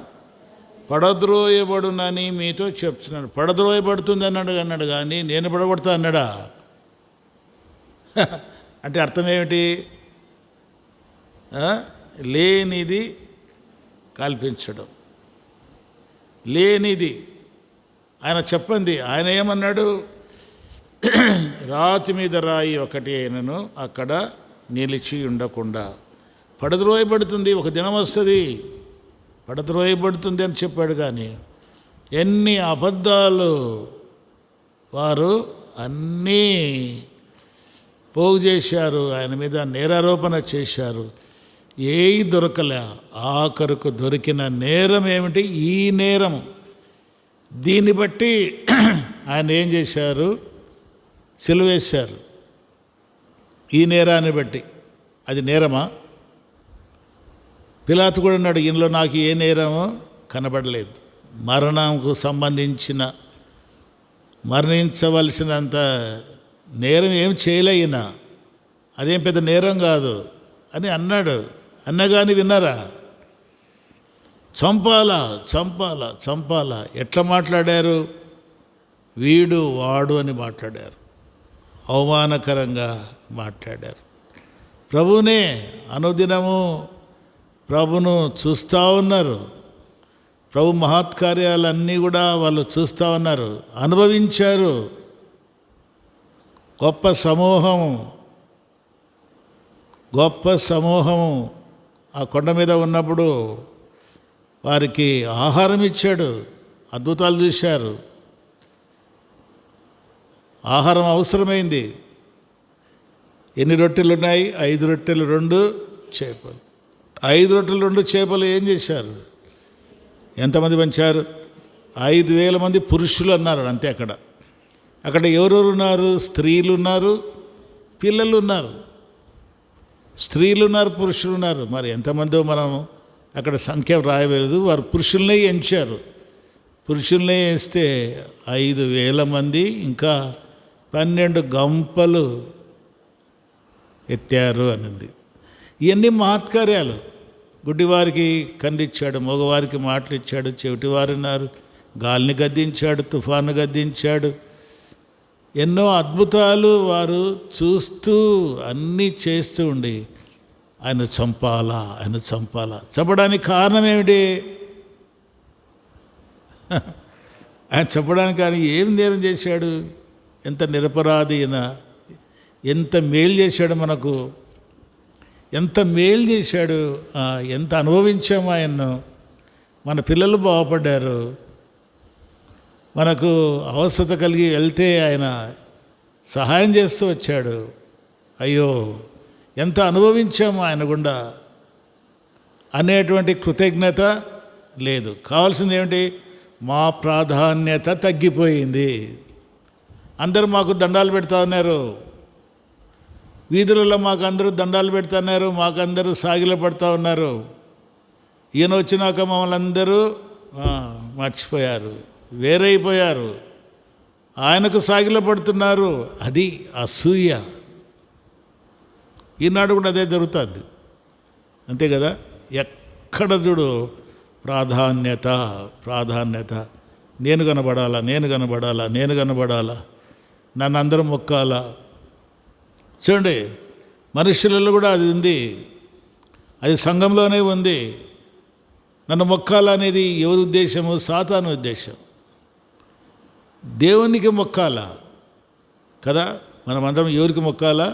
పడద్రోయబడునని మీతో చెప్తున్నాను. పడద్రోయబడుతుంది అన్నాడు కానీ నేను పడగొడతా అన్నాడా? అంటే అర్థం ఏమిటి? లేనిది కల్పించడం, లేనిది ఆయన చెప్పండి. ఆయన ఏమన్నాడు? రాతి మీద రాయి ఒకటి అయినను అక్కడ నిలిచి ఉండకుండా పడద్రోయబడుతుంది, ఒక దినం వస్తుంది పడద్రోయబడుతుంది అని చెప్పాడు. కానీ ఎన్ని అబద్ధాలు వారు అన్నీ పోగు చేశారు, ఆయన మీద నేరారోపణ చేశారు, ఏవి దొరకలే. ఆఖరుకు దొరికిన నేరం ఏమిటి? ఈ నేరం. దీన్ని బట్టి ఆయన ఏం చేశారు? సిలువేశారు. ఈ నేరాన్ని బట్టి. అది నేరమా? పిలాతు కూడా అన్నాడు, ఇందులో నాకు ఏ నేరమో కనబడలేదు. మరణంకు సంబంధించిన మరణించవలసినంత నేరం ఏం చేయలేయినా, అదేం పెద్ద నేరం కాదు అని అన్నాడు. అన్నగాని విన్నారా? చంపాలా చంపాలా చంపాలా. ఎట్లా మాట్లాడారు? వీడు వాడు అని మాట్లాడారు, అవమానకరంగా మాట్లాడారు. ప్రభునే అనుదినము ప్రభును చూస్తూ ఉన్నారు. ప్రభు మహత్కార్యాలన్నీ కూడా వాళ్ళు చూస్తూ ఉన్నారు, అనుభవించారు. గొప్ప సమూహము ఆ కొండ మీద ఉన్నప్పుడు వారికి ఆహారం ఇచ్చాడు, అద్భుతాలు చూశారు. ఆహారం అవసరమైంది. ఎన్ని రొట్టెలు ఉన్నాయి? 5 రొట్టెలు 2 చేపలు. 5 రొట్టెలు 2 చేపలు ఏం చేశారు? ఎంతమంది పంచారు? 5,000 మంది పురుషులు అన్నారు అంతే. అక్కడ ఎవరెవరు ఉన్నారు? స్త్రీలు ఉన్నారు, పిల్లలు ఉన్నారు. స్త్రీలు ఉన్నారు, పురుషులు ఉన్నారు. మరి ఎంతమందో మనం అక్కడ సంఖ్య రాయలేదు. వారు పురుషులనే ఎంచారు. పురుషులనే వేస్తే 5,000 మంది, ఇంకా 12 గంపలు ఎత్తారు అన్నది. ఇవన్నీ మహత్కార్యాలు. గుడ్డివారికి కన్నిచ్చాడు, మగవారికి మాటలు ఇచ్చాడు, చెవిటివారున్నారు, గాలిని గద్దించాడు, తుఫాను గద్దించాడు. ఎన్నో అద్భుతాలు వారు చూస్తూ అన్నీ చేస్తూ ఉండి ఆయన చంపాలా, ఆయన చంపాలా. చంపడానికి కారణం ఏమిటి? ఆయన చంపడానికి ఆయన ఏం నేరం చేశాడు? ఎంత నిరపరాధి అయినా, ఎంత మేలు చేశాడు మనకు, ఎంత మేలు చేశాడు, ఎంత అనుభవించాము ఆయన్ను. మన పిల్లలు బాగుపడ్డారు. మనకు అవసరత కలిగి వెళ్తే ఆయన సహాయం చేస్తూ వచ్చాడు. అయ్యో ఎంత అనుభవించాము ఆయన గుండా అనేటువంటి కృతజ్ఞత లేదు. కావాల్సింది ఏమిటి? మా ప్రాధాన్యత తగ్గిపోయింది. అందరూ మాకు దండాలు పెడతా ఉన్నారు, వీధులలో మాకు అందరూ దండాలు పెడుతున్నారు, మాకు అందరూ సాగిల పడుతూ ఉన్నారు. ఈయన వచ్చినాక మమ్మల్ని అందరూ మర్చిపోయారు, వేరైపోయారు, ఆయనకు సాగిల పడుతున్నారు. అది అసూయ. ఈనాడు కూడా అదే జరుగుతుంది, అంతే కదా. ఎక్కడ చూడు ప్రాధాన్యత, నేను కనబడాలా, నేను కనబడాలా, నన్ను అందరం మొక్కాలా. చూడండి, మనుషులలో కూడా అది ఉంది, అది సంఘంలోనే ఉంది. నన్ను మొక్కాలనేది ఎవరి ఉద్దేశము? సాతాను ఉద్దేశం. దేవునికి మొక్కాలా కదా. మనమందరం ఎవరికి మొక్కాలా?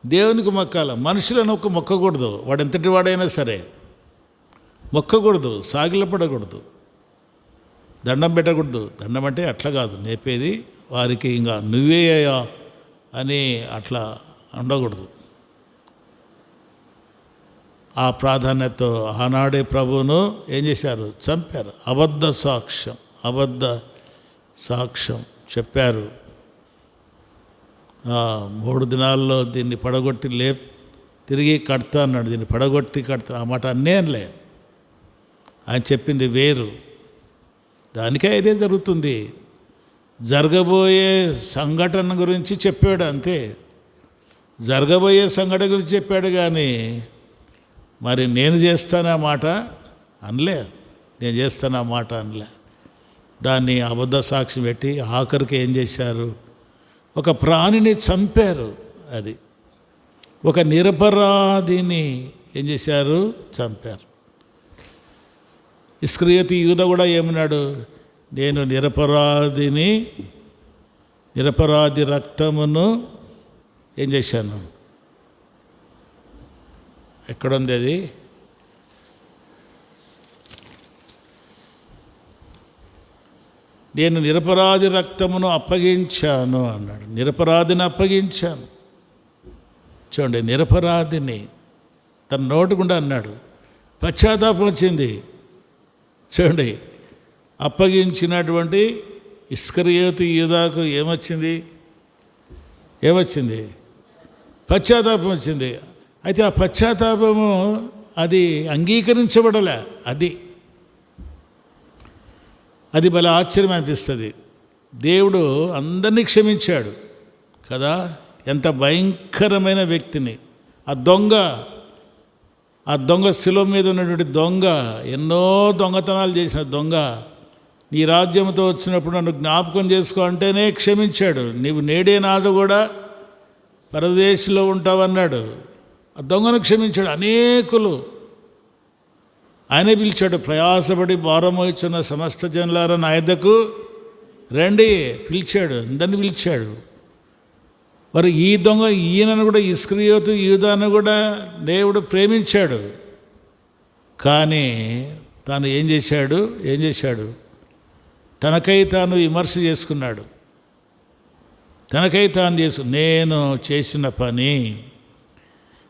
దేవునికి మొక్కాలా. మనుషులను మొక్కకూడదు, వాడు ఎంతటి వాడైనా సరే మొక్కకూడదు, సాగిలపడకూడదు, దండం పెట్టకూడదు. దండం అంటే అట్లా కాదు నేపేది, వారికి ఇంకా నువ్వే అని అట్లా ఉండకూడదు. ఆ ప్రాధాన్యతతో ఆనాడే ప్రభువును ఏం చేశారు? చంపారు. అబద్ధ సాక్ష్యం చెప్పారు. 3 దినాల్లో దీన్ని పడగొట్టి తిరిగి కడతా అన్నాడు. దీన్ని పడగొట్టి కడతా, ఆ మాట అన్నేంలే. ఆయన చెప్పింది వేరు. దానికే ఇదే జరుగుతుంది. జరగబోయే సంఘటన గురించి చెప్పాడు అంతే. జరగబోయే సంఘటన గురించి చెప్పాడు కానీ మరి నేను చేస్తాను ఆ మాట అనలే. నేను చేస్తాను ఆ మాట అనలే. దాన్ని అబద్ధ సాక్ష్యం పెట్టి ఆఖరికి ఏం చేశారు? ఒక ప్రాణిని చంపారు. అది ఒక నిరపరాధిని ఏం చేశారు? చంపారు. ఇస్కరియోతు యూదా కూడా ఏమన్నాడు? నేను నిరపరాధి రక్తమును ఏం చేశాను? ఎక్కడుంది అది? నేను నిరపరాధి రక్తమును అప్పగించాను అన్నాడు. నిరపరాధిని అప్పగించాను. చూడండి, నిరపరాధిని తన నోటి గుండా అన్నాడు. పశ్చాత్తాపం వచ్చింది. చూడండి, అప్పగించినటువంటి ఇస్కరియోతు యూదాకు ఏమొచ్చింది? పశ్చాత్తాపం వచ్చింది. అయితే ఆ పశ్చాత్తాపము అది అంగీకరించబడలే. అది భలే ఆశ్చర్యం అనిపిస్తుంది. దేవుడు అందరినీ క్షమించాడు కదా. ఎంత భయంకరమైన వ్యక్తిని ఆ దొంగ శిలువ మీద ఉన్నటువంటి దొంగ, ఎన్నో దొంగతనాలు చేసిన దొంగ, నీ రాజ్యంతో వచ్చినప్పుడు నన్ను జ్ఞాపకం చేసుకో అంటేనే క్షమించాడు. నీవు నేడే నాదు కూడా పరదేశంలో ఉంటావన్నాడు. ఆ దొంగను క్షమించాడు. అనేకులు ఆయనే పిలిచాడు. ప్రయాసపడి భారం మోయిచున్న సమస్త జనులారా నా యొద్దకు రండి పిలిచాడు. అందరిని పిలిచాడు. మరి ఈ దొంగ ఈయనను కూడా, ఇస్కరియోతు యూదాను కూడా దేవుడు ప్రేమించాడు. కానీ తాను ఏం చేశాడు? తనకై తాను విమర్శ చేసుకున్నాడు. నేను చేసిన పని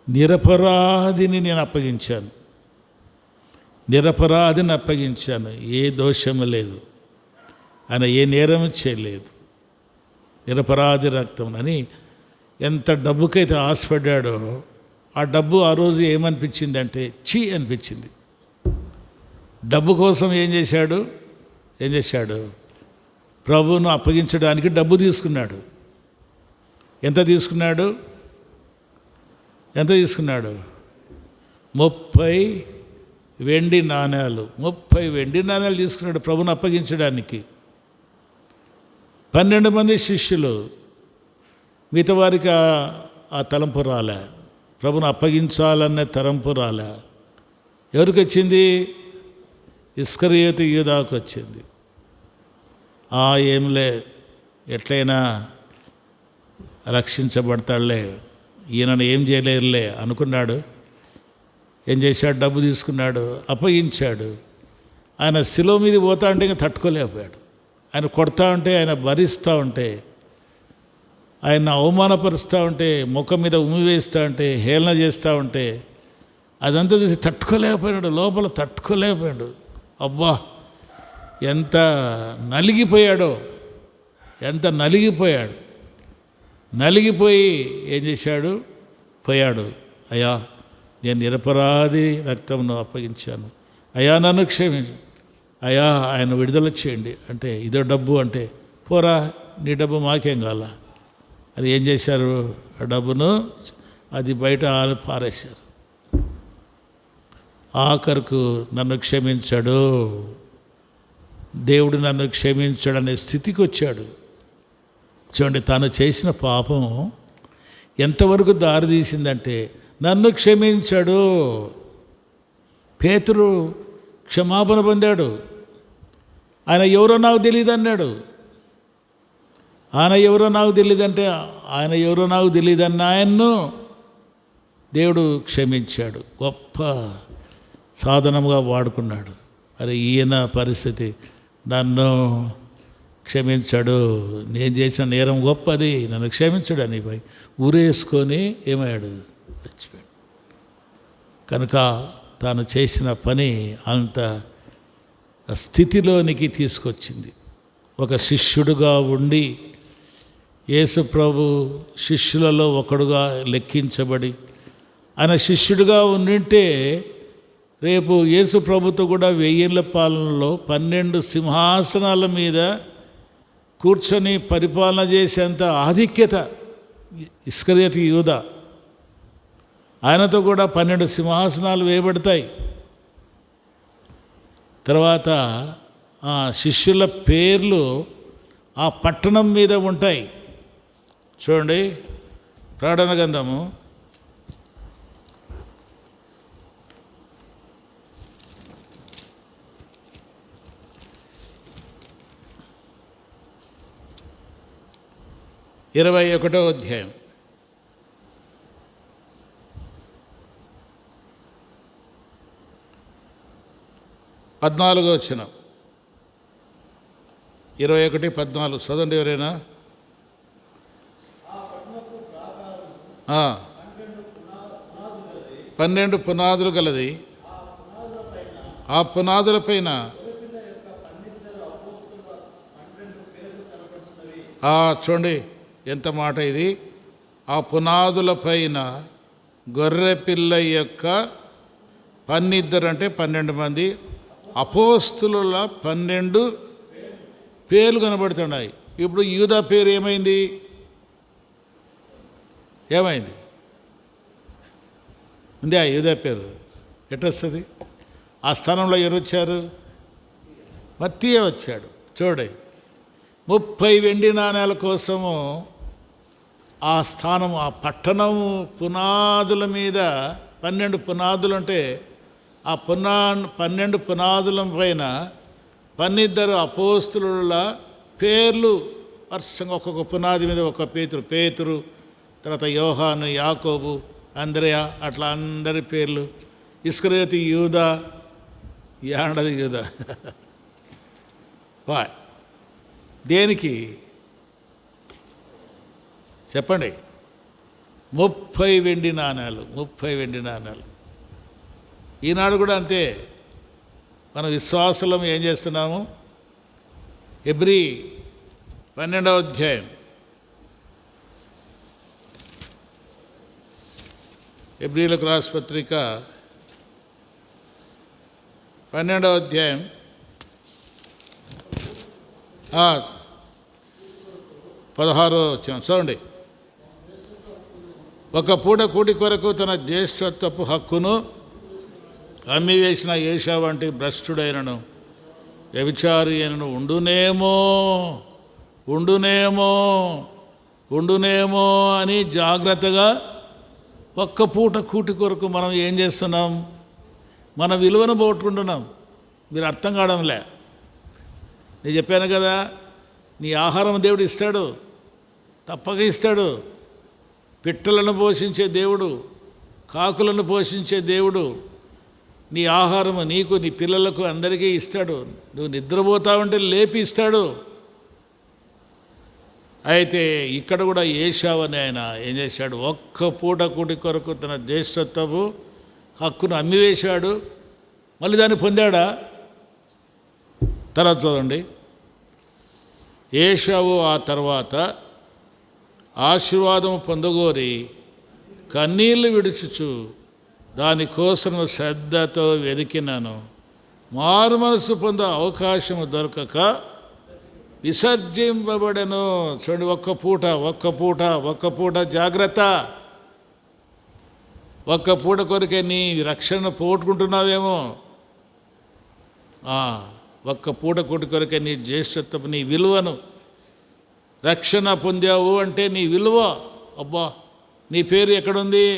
నిరపరాధిని నేను అప్పగించాను. ఏ దోషము లేదు, ఆయన ఏ నేరం చేయలేదు. నిరపరాధి రక్తం అని ఎంత డబ్బుకైతే ఆశపడ్డాడో ఆ డబ్బు ఆ రోజు ఏమనిపించింది అంటే చీ అనిపించింది. డబ్బు కోసం ఏం చేశాడు? ప్రభువును అప్పగించడానికి డబ్బు తీసుకున్నాడు. ఎంత తీసుకున్నాడు? 30 వెండి నాణేలు. 30 వెండి నాణేలు తీసుకున్నాడు ప్రభువును అప్పగించడానికి. 12 మంది శిష్యులు, మిగతా వారికి ఆ తలంపు రాలే, ప్రభుని అప్పగించాలనే తలంపు రాలే. ఎవరికి వచ్చింది? ఇస్కరియోతు యూదాకు వచ్చింది. ఏంలే, ఎట్లయినా రక్షించబడతాడులే, ఈయనను ఏం చేయలేరులే అనుకున్నాడు. ఏం చేశాడు? డబ్బు తీసుకున్నాడు, అప్పగించాడు. ఆయన శిలువ మీద పోతా ఉంటే ఇంకా తట్టుకోలేకపోయాడు. ఆయన కొడతా ఉంటే, ఆయన భరిస్తూ ఉంటే, ఆయన అవమానపరుస్తూ ఉంటే, ముఖం మీద ఉమ్మి వేస్తూ ఉంటే, హేళన చేస్తూ ఉంటే, అదంతా చూసి తట్టుకోలేకపోయాడు, లోపల తట్టుకోలేకపోయాడు. అబ్బా, ఎంత నలిగిపోయాడో, ఎంత నలిగిపోయాడు. నలిగిపోయి ఏం చేశాడు? పోయాడు. అయ్యా, నేను నిరపరాధి రక్తంను అప్పగించాను, అయ్యా నన్ను క్షమించు, అయ్యా ఆయన విడుదల చేయండి అంటే, ఇదో డబ్బు అంటే, పోరా నీ డబ్బు మాకేం కావాల అని ఏం చేశారు? ఆ డబ్బును అది బయట పారేశారు. ఆఖరుకు నన్ను క్షమించాడు, దేవుడు నన్ను క్షమించాడు అనే స్థితికి వచ్చాడు. చూడండి, తాను చేసిన పాపం ఎంతవరకు దారితీసిందంటే, నన్ను క్షమించాడు. పేతురు క్షమాపణ పొందాడు. ఆయన ఎవరో నాకు తెలియదు అన్నాడు. ఆయన ఎవరో నాకు తెలియదంటే, ఆయన ఎవరో నాకు తెలియదన్న ఆయన్ను దేవుడు క్షమించాడు, గొప్ప సాధనముగా వాడుకున్నాడు. మరి ఈయన పరిస్థితి, నన్ను క్షమించాడు, నేను చేసిన నేరం గొప్పది, నన్ను క్షమించాడు అని పై ఊరేసుకొని ఏమయ్యాడు? చచ్చిపోయాడు. కనుక తాను చేసిన పని అంత స్థితిలోనికి తీసుకొచ్చింది. ఒక శిష్యుడుగా ఉండి యేసు ప్రభు శిష్యులలో ఒకడుగా లెక్కించబడి, ఆయన శిష్యుడిగా ఉండింటే రేపు యేసు ప్రభుతో కూడా 1000 ఏళ్ల పాలనలో 12 సింహాసనాల మీద కూర్చొని పరిపాలన చేసేంత ఆధిక్యత ఇస్కరియోతు యూదా. ఆయనతో కూడా 12 సింహాసనాలు వేయబడతాయి. తర్వాత ఆ శిష్యుల పేర్లు ఆ పట్టణం మీద ఉంటాయి. చూడండి, ప్రకటన గ్రంథము 21వ అధ్యాయం 14వ వచనం. 21:14 చదవండి ఎవరైనా. 12 పునాదులు గలది, ఆ పునాదుల పైన చూడండి ఎంత మాట ఇది. ఆ పునాదుల పైన గొర్రెపిల్ల యొక్క 12 అంటే 12 మంది అపోస్తుల 12 పేర్లు కనబడుతున్నాయి. ఇప్పుడు యూదా పేరు ఏమైంది? ఏమైంది? ఉంది ఆ యూదా పేరు ఎట్టొస్తుంది? ఆ స్థానంలో ఎవరు వచ్చారు? మత్తీయే వచ్చాడు. చూడండి, 30 వెండి నాణేల కోసము ఆ స్థానము, ఆ పట్టణము పునాదుల మీద 12 పునాదులు అంటే, ఆ 12 పునాదుల పైన 12 అపోస్తుల పేర్లు వరుసంగా ఒక్కొక్క పునాది మీద ఒక పేతురు, తర్వాత యోహాను, యాకోబు, అంద్రెయ, అట్లా అందరి పేర్లు. ఇస్కరియోతు యూదా, యాండది యూదా. దేనికి చెప్పండి? 30 వెండి నాణేలు. 30 వెండి నాణేలు. ఈనాడు కూడా అంతే. మన విశ్వాసులం ఏం చేస్తున్నాము? హెబ్రీ 12వ అధ్యాయం, హెబ్రీలకు రాసిన పత్రిక 12వ అధ్యాయం 16వ వచనం చూడండి. ఒక పూట కూటి కొరకు తన జ్యేష్ఠత్వపు హక్కును అమ్మివేసిన ఏషా వంటి భ్రష్టుడైనను వ్యభిచారి అయినను ఉండునేమో ఉండునేమో అని జాగ్రత్తగా ఒక్క పూట కూటి కొరకు మనం ఏం చేస్తున్నాం? మన విలువను పోగొట్టుకుంటున్నాం. మీరు అర్థం కావడంలే. నేను చెప్పాను కదా, నీ ఆహారం దేవుడు ఇస్తాడు, తప్పక ఇస్తాడు. పిట్టలను పోషించే దేవుడు, కాకులను పోషించే దేవుడు నీ ఆహారము నీకు, నీ పిల్లలకు, అందరికీ ఇస్తాడు. నువ్వు నిద్రపోతావంటే లేపి ఇస్తాడు. అయితే ఇక్కడ కూడా ఏశావు అని ఆయన ఏం చేశాడు? ఒక్క పూట కూటి కొరకు తన జ్యేష్ఠత్వపు హక్కును అమ్మివేశాడు. మళ్ళీ దాన్ని పొందాడా? తర్వాత చూడండి. ఏశావు ఆ తర్వాత ఆశీర్వాదం పొందగోరి కన్నీళ్లు విడుచుచు దానికోసం శ్రద్ధతో వెతికినాను. మారు మనసు పొందే అవకాశము దొరకక విసర్జింపబడెను. చూడండి, ఒక్క పూట జాగ్రత్త. ఒక్క పూట కొరికే నీ రక్షణ పోగొట్టుకుంటున్నావేమో. ఒక్క పూట కొరికే నీ జ్యేష్ఠత్వపు, నీ విలువను, రక్షణ పొందావు అంటే నీ విలువ, అబ్బా నీ పేరు ఎక్కడుంది?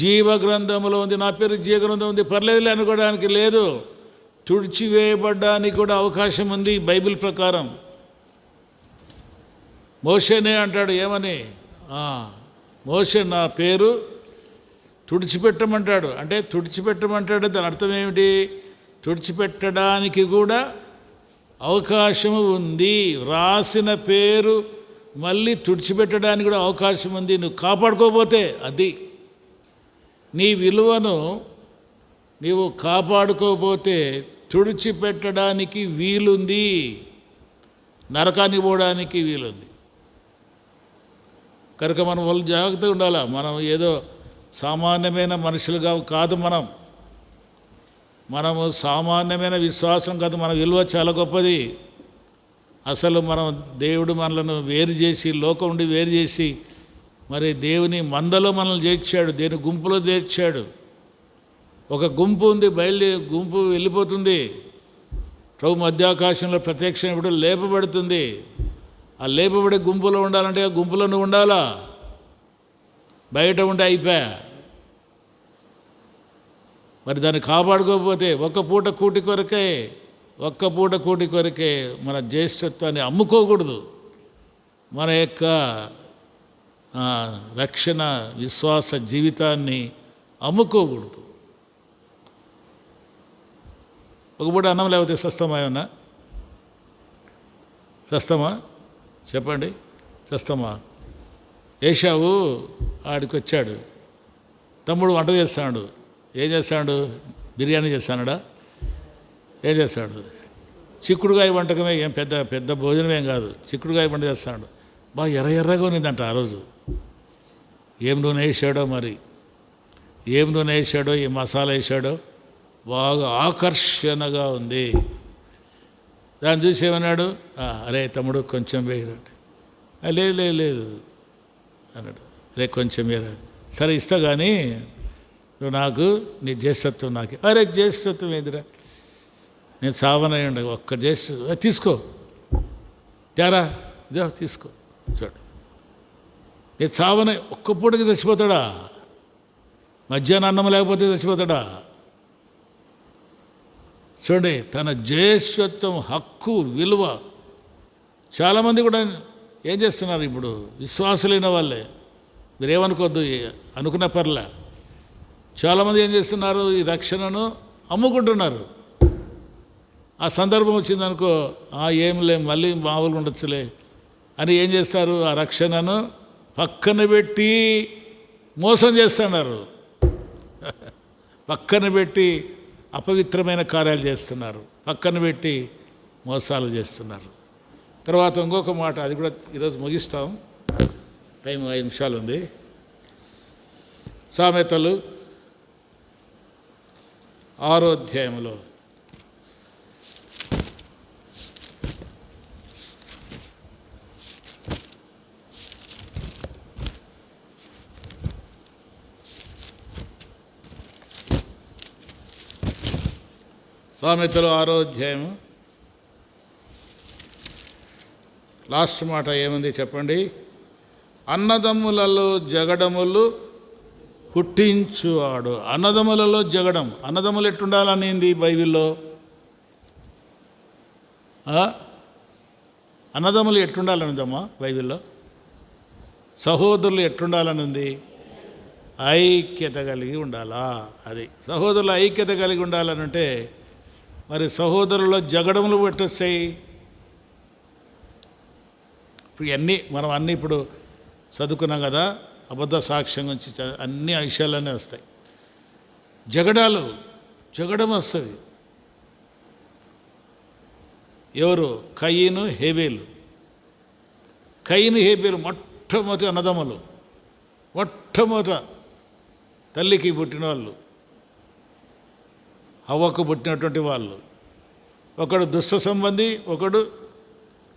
జీవ గ్రంథంలో ఉంది. నా పేరు జీవ గ్రంథం ఉంది, పర్లేదులే అనుకోవడానికి లేదు. తుడిచివేయబడ్డానికి కూడా అవకాశం ఉంది బైబిల్ ప్రకారం. మోషేనే అంటాడు ఏమని? మోషే నా పేరు తుడిచిపెట్టమంటాడు. అంటే తుడిచిపెట్టమంటాడు, దాని అర్థం ఏమిటి? తుడిచిపెట్టడానికి కూడా అవకాశం ఉంది. రాసిన పేరు మళ్ళీ తుడిచిపెట్టడానికి కూడా అవకాశం ఉంది. నువ్వు కాపాడుకోకపోతే, అది నీ విలువను నీవు కాపాడుకోకపోతే తుడిచిపెట్టడానికి వీలుంది, నరకానికి పోవడానికి వీలుంది. కనుక మనం వాళ్ళు జాగ్రత్తగా ఉండాలి. మనం ఏదో సామాన్యమైన మనుషులుగా కాదు, మనము సామాన్యమైన విశ్వాసం కాదు. మన విలువ చాలా గొప్పది. అసలు మనం దేవుడు మనలను వేరు చేసి, లోకం నుండి వేరు చేసి, మరి దేవుని మందలో మనల్ని చేర్చాడు, దేవుని గుంపులో చేర్చాడు. ఒక గుంపు ఉంది, గుంపు వెళ్ళిపోతుంది. ప్రభు మధ్యాకాశంలో ప్రత్యక్షం ఇప్పుడు లేపబడుతుంది. ఆ లేపబడే గుంపులో ఉండాలంటే ఆ గుంపులో నువ్వు ఉండాలా? బయట ఉంటే అయిపోయా. మరి దాన్ని కాపాడుకోకపోతే ఒక్క పూట కూటి కొరకే మన జ్యేష్ఠత్వాన్ని అమ్ముకోకూడదు. మన యొక్క రక్షణ విశ్వాస జీవితాన్ని అమ్ముకోకూడదు. ఒక పూట అన్నం లేకపోతే స్వస్థమా? ఏమన్నా స్వస్థమా? చెప్పండి, స్వస్థమా? ఏశావు ఆడికి వచ్చాడు, తమ్ముడు వంట చేస్తాడు. ఏం చేస్తాడు? బిర్యానీ చేస్తాడా? ఏం చేస్తాడు? చిక్కుడుగాయ వంటకమే, ఏం పెద్ద భోజనమేం కాదు. చిక్కుడుగాయ వంట చేస్తాడు. బాగా ఎర్రగా ఉన్నదంట ఆ రోజు. ఏం నూనె వేసాడో, మరి ఏం నూనె వేసాడో, ఏ మసాలా వేసాడో, బాగా ఆకర్షణగా ఉంది. దాన్ని చూసి ఏమన్నాడు? అరే తమ్ముడు కొంచెం వేయరండి. లేదు అన్నాడు. అరే కొంచెం వేయరా. సరే ఇస్తా, కానీ నువ్వు నాకు నీ జ్యేష్ఠత్వం నాకు. అరే జ్యేష్ఠత్వం ఏదిరా, నేను సావనయ్యండి, ఒక్క జ్యేష్ఠ తీసుకో, తేరా, ఇదో తీసుకో. చూడు, నేను సావన ఒక్క పూటకి చచ్చిపోతాడా? మధ్యాహ్నం అన్నం లేకపోతే చచ్చిపోతాడా? చూడండి, తన జ్యేష్ఠత్వం, హక్కు, విలువ. చాలామంది కూడా ఏం చేస్తున్నారు ఇప్పుడు? విశ్వాసులైన వాళ్ళే, మీరేమనుకోద్దు, అనుకున్న పర్లే. చాలామంది ఏం చేస్తున్నారు? ఈ రక్షణను అమ్ముకుంటున్నారు. ఆ సందర్భం వచ్చిందనుకో, ఏం లే, మళ్ళీ మామూలుగా ఉండొచ్చులే అని ఏం చేస్తారు? ఆ రక్షణను పక్కన పెట్టి మోసం చేస్తున్నారు. పక్కన పెట్టి అపవిత్రమైన కార్యాలు చేస్తున్నారు, పక్కన పెట్టి మోసాలు చేస్తున్నారు. తర్వాత ఇంకొక మాట, అది కూడా ఈరోజు ముగిస్తాం, టైం 5 నిమిషాలు ఉంది. సామెతలు 6వ అధ్యాయంలో సామెతలు 6వ అధ్యాయము లాస్ట్ మాట ఏముంది చెప్పండి? అన్నదమ్ములలో జగడములు పుట్టించువాడు. అన్నదమ్ములలో జగడం. అన్నదమ్ములు ఎట్టుండాలనింది బైబిల్లో? అన్నదమ్ములు ఎట్టుండాలనిందమ్మా బైబిల్లో? సహోదరులు ఎట్టుండాలని ఉంది? ఐక్యత కలిగి ఉండాలా? అది సహోదరులు ఐక్యత కలిగి ఉండాలనంటే మరి సహోదరుల్లో జగడములు పెట్టొచ్చాయి. ఇప్పుడు మనం అన్నీ ఇప్పుడు చదువుకున్నాం కదా, అబద్ధ సాక్ష్యం గురించి అన్ని విషయాలన్నీ వస్తాయి. జగడం వస్తుంది. ఎవరు? కయీను హేబేలు. మొట్టమొదటి అన్నదమ్ములు, మొట్టమొదట తల్లికి పుట్టిన వాళ్ళు, హవ్వకు పుట్టినటువంటి వాళ్ళు. ఒకడు దుష్ట సంబంధి, ఒకడు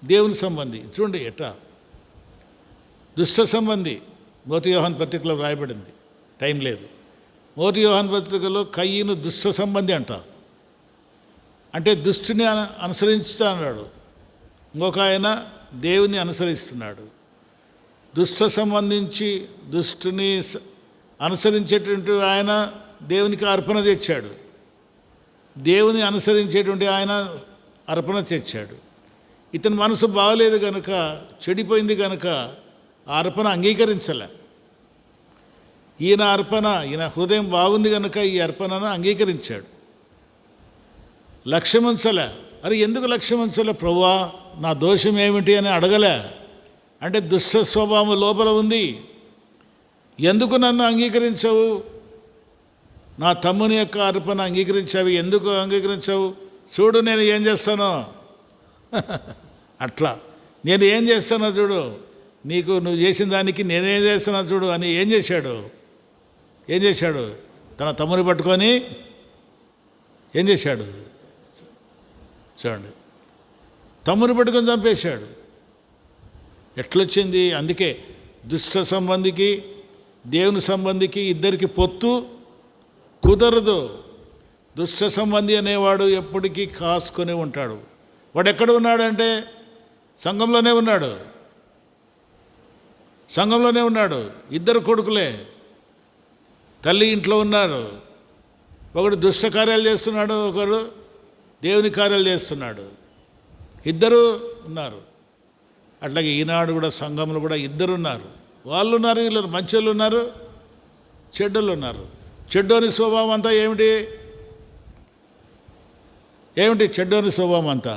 దేవుని సంబంధి. చూడండి ఎట్టా దుష్ట సంబంధి. మొదటి యోహాను పత్రికలో రాయబడింది, టైం లేదు. మొదటి యోహాను పత్రికలో కయీను దుష్ట సంబంధి అంట. అంటే దుష్టుని అనుసరిస్తా అన్నాడు. ఇంకొక ఆయన దేవుని అనుసరిస్తున్నాడు. దుష్టుని అనుసరించేటువంటి ఆయన దేవునికి అర్పణ తెచ్చాడు. దేవుని అనుసరించేటువంటి ఆయన అర్పణ తెచ్చాడు. ఇతని మనసు బాగలేదు కనుక, చెడిపోయింది కనుక ఆ అర్పణ అంగీకరించలే. ఈయన హృదయం బాగుంది కనుక ఈ అర్పణను అంగీకరించాడు. లక్ష్యముంచలే. ఎందుకు లక్ష్యముంచలే? ప్రభువా నా దోషం ఏమిటి అని అడగలే. అంటే దుష్ట స్వభావం లోపల ఉంది. ఎందుకు నన్ను అంగీకరించావు? నా తమ్ముని యొక్క అర్పణ అంగీకరించావు. ఎందుకు అంగీకరించావు? చూడు నేను ఏం చేస్తానో. అట్లా నేను ఏం చేస్తానో చూడు, నువ్వు చేసిన దానికి నేనేం చేస్తానో చూడు అని ఏం చేశాడు? తన తమ్ముని పట్టుకొని ఏం చేశాడు? చూడండి, తమ్ముని పట్టుకొని చంపేశాడు. ఎట్లొచ్చింది? అందుకే దుష్ట సంబంధికి దేవుని సంబంధికి ఇద్దరికి పొత్తు కుదరదు. దుష్ట సంబంధి అనేవాడు ఎప్పటికీ కాసుకొని ఉంటాడు. వాడు ఎక్కడ ఉన్నాడంటే సంఘంలోనే ఉన్నాడు. ఇద్దరు కొడుకులే తల్లి ఇంట్లో ఉన్నారు. ఒకడు దుష్ట కార్యాలు చేస్తున్నాడు, ఒకడు దేవుని కార్యాలు చేస్తున్నాడు. ఇద్దరు ఉన్నారు. అట్లాగే ఈనాడు కూడా సంఘంలో కూడా ఇద్దరు ఉన్నారు. వాళ్ళు ఉన్నారు, వీళ్ళు మంచోళ్ళు ఉన్నారు, చెడ్డోళ్ళు ఉన్నారు. చెడ్డోని స్వభావం అంతా ఏమిటి? చెడ్డోని స్వభావం అంతా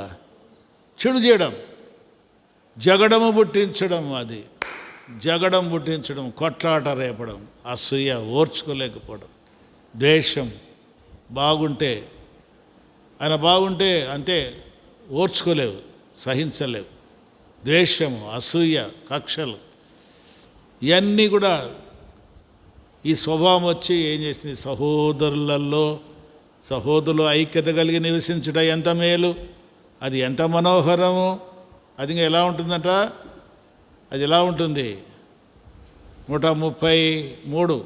చెడు చేయడం, జగడము పుట్టించడం. అది జగడం పుట్టించడం, కొట్లాట రేపడం, అసూయ, ఓర్చుకోలేకపోవడం, ద్వేషం. ఆయన బాగుంటే అంతే, ఓర్చుకోలేవు, సహించలేవు. ద్వేషము, అసూయ, కక్షలు, ఇవన్నీ కూడా ఈ స్వభావం వచ్చి ఏం చేసింది? సహోదరులు ఐక్యత కలిగి నివసించుట ఎంత మేలు, అది ఎంత మనోహరము. అది ఇంకా ఎలా ఉంటుందంట? అది ఎలా ఉంటుంది? 133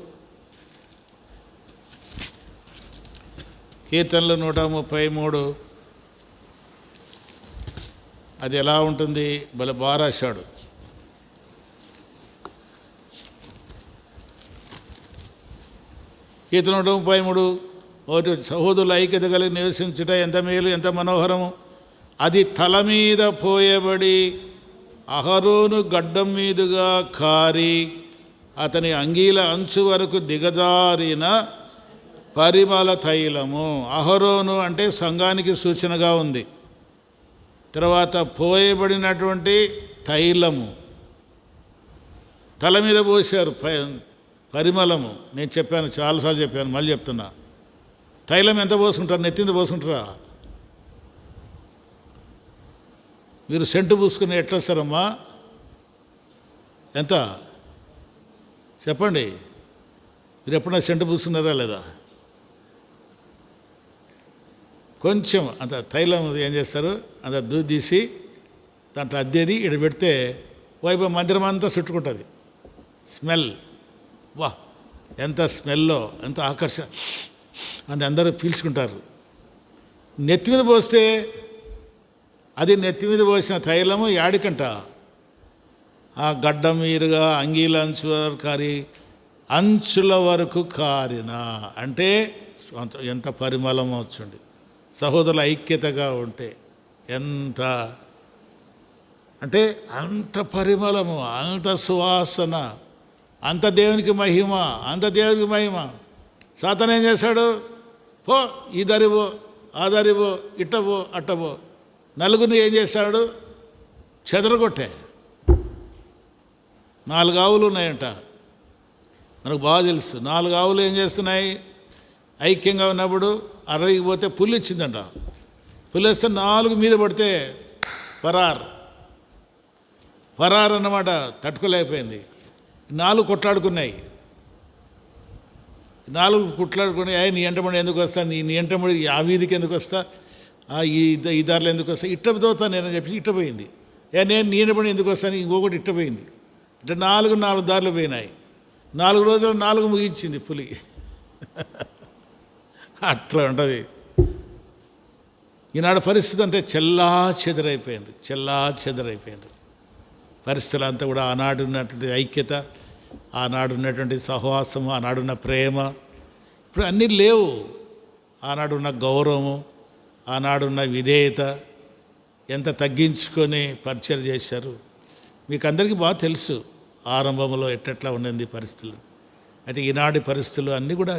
కీర్తనలు 133. అది ఎలా ఉంటుంది? భలే బాగా రాశాడు. కీర్తన 133 ఒకటి, సహోదరుల ఐక్యత కలిగి నివసించుట ఎంత మేలు, ఎంత మనోహరము. అది తల మీద పోయబడి అహరోను గడ్డం మీదుగా కారి అతని అంగీల అంచు వరకు దిగజారిన పరిమళ తైలము. అహరోను అంటే సంఘానికి సూచనగా ఉంది. తర్వాత పోయబడినటువంటి తైలము తల మీద పోసారు. పరిమళము నేను చెప్పాను, చాలాసార్లు చెప్పాను, మళ్ళీ చెప్తున్నా. తైలం ఎంత పోసుకుంటారు? నెత్తింద పోసుకుంటారా? మీరు సెంటు పూసుకుని ఎట్లా వస్తారమ్మా? ఎంత చెప్పండి? మీరు ఎప్పుడైనా సెంటు పూసుకున్నారా లేదా? కొంచెం అంత తైలం ఏం చేస్తారు? అంత దూది తీసి దాంట్లో అద్దేది ఇక్కడ పెడితే వైపు మందిరం అంతా చుట్టుకుంటుంది. స్మెల్, వా ఎంత స్మెల్లో, ఎంత ఆకర్షణ, అని అందరూ పీల్చుకుంటారు. నెత్తి మీద పోస్తే, అది నెత్తి మీద పోసిన తైలము యాడికంట ఆ గడ్డ మీరుగా అంగీలంచు కారి అంచుల వరకు కారిన అంటే ఎంత పరిమళం వచ్చండి. సహోదరుల ఐక్యతగా ఉంటే ఎంత అంటే అంత పరిమళము, అంత సువాసన, అంత దేవునికి మహిమ, అంత దేవునికి మహిమ. సాతాను ఏం చేశాడు? పో, ఈ దరివో, ఆ దరివో, ఇట్టవో అట్టవో. నలుగురిని ఏం చేశాడు? చెదరగొట్టే. 4 ఆవులు ఉన్నాయంట, మనకు బాగా తెలుసు. 4 ఆవులు ఏం చేస్తున్నాయి? ఐక్యంగా ఉన్నప్పుడు అడవికి పోతే పుల్లు ఇచ్చిందంట. పుల్లు వేస్తే 4 మీద పడితే పరార్ అన్నమాట. తట్టుకోలేకపోయింది. 4 కొట్లాడుకున్నాయి. 4 కొట్లాడుకుని నీ ఎంటబడి ఎందుకు వస్తా, నీ ఎంటబడి ఆ వీధికి ఎందుకు వస్తా, ఈ దారిలో ఎందుకు వస్తా, ఇట్ట దోతా నేను చెప్పి ఇట్టపోయింది. నేను నీ ఎంటబడి ఎందుకు వస్తాను, ఇంకొకటి ఇట్టపోయింది. ఇట్లా 4 దారులు పోయినాయి. 4 రోజులు 4 ముగించింది పులి. అట్లా ఉంటుంది ఈనాడు పరిస్థితి. అంటే చెల్లా చెదరైపోయింది పరిస్థితులు అంతా కూడా. ఆనాడు ఉన్నటువంటి ఐక్యత, ఆనాడు ఉన్నటువంటి సహవాసము, ఆనాడున్న ప్రేమ ఇప్పుడు అన్నీ లేవు. ఆనాడున్న గౌరవము, ఆనాడున్న విధేయత, ఎంత తగ్గించుకొని పరిచయం చేశారు. మీకు అందరికీ బాగా తెలుసు ఆరంభంలో ఎట్లా ఉండింది పరిస్థితులు. అయితే ఈనాటి పరిస్థితులు అన్నీ కూడా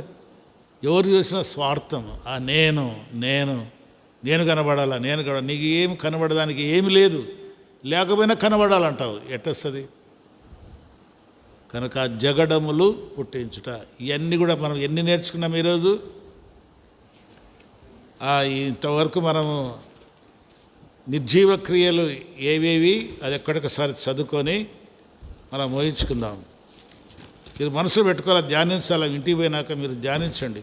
ఎవరు చూసినా స్వార్థం. నేను కనబడాలా, నీకు ఏమి కనబడడానికి ఏమి లేదు, లేకపోయినా కనబడాలంటావు. ఎట్టొస్తుంది? కనుక జగడములు పుట్టించుట, ఇవన్నీ కూడా మనం ఎన్ని నేర్చుకున్నాం ఈరోజు. ఇంతవరకు మనము నిర్జీవ క్రియలు ఏవేవి అది ఎక్కడికసారి చదువుకొని మనం మోయించుకుందాం. మీరు మనసులో పెట్టుకోవాలి, ధ్యానించాలి. ఇంటికి పోయినాక మీరు ధ్యానించండి.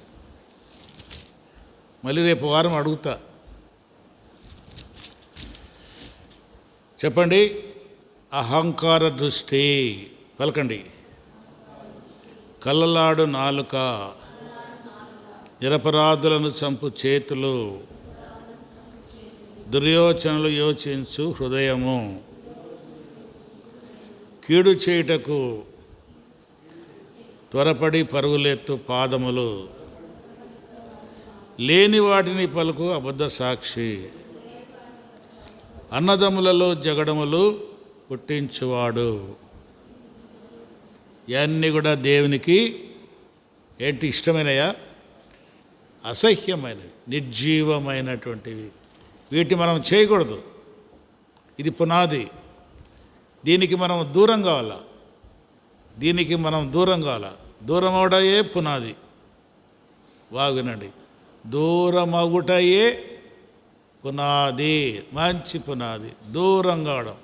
మళ్ళీ రేపు వారం అడుగుతా. చెప్పండి. అహంకార దృష్టి పలకండి. కళ్ళలాడు నాలుక, నిరపరాధులను చంపు చేతులు, దుర్యోచనలు యోచించు హృదయము, కీడు చేయుటకు త్వరపడి పరుగులెత్తు పాదములు, లేని వాటిని పలుకు అబద్ధ సాక్షి, అన్నదమ్ములలో జగడములు పుట్టించువాడు. ఇవన్నీ కూడా దేవునికి ఏంటి? ఇష్టమైనయా? అసహ్యమైనవి, నిర్జీవమైనటువంటివి. వీటిని మనం చేయకూడదు. ఇది పునాది. దీనికి మనం దూరం కావాలా. దూరం అవడయే పునాది. బాగునండి. దూరమగుటయే పునాది, మంచి పునాది. దూరం కావడం,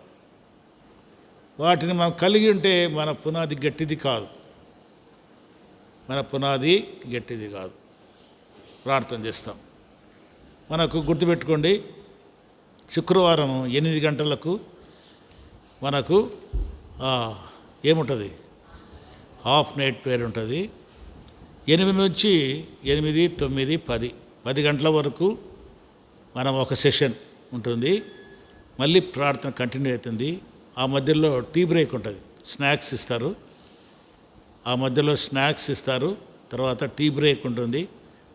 వాటిని మనం కలిగి ఉంటే మన పునాది గట్టిది కాదు. ప్రార్థన చేస్తాం. మనకు గుర్తుపెట్టుకోండి, శుక్రవారం 8 గంటలకు మనకు ఏముంటుంది? హాఫ్ నైట్ ప్రేయర్ ఉంటుంది. 8 నుంచి 8, 9, 10 గంటల వరకు మనం ఒక సెషన్ ఉంటుంది. మళ్ళీ ప్రార్థన కంటిన్యూ అవుతుంది. ఆ మధ్యలో టీ బ్రేక్ ఉంటుంది, స్నాక్స్ ఇస్తారు. తర్వాత టీ బ్రేక్ ఉంటుంది.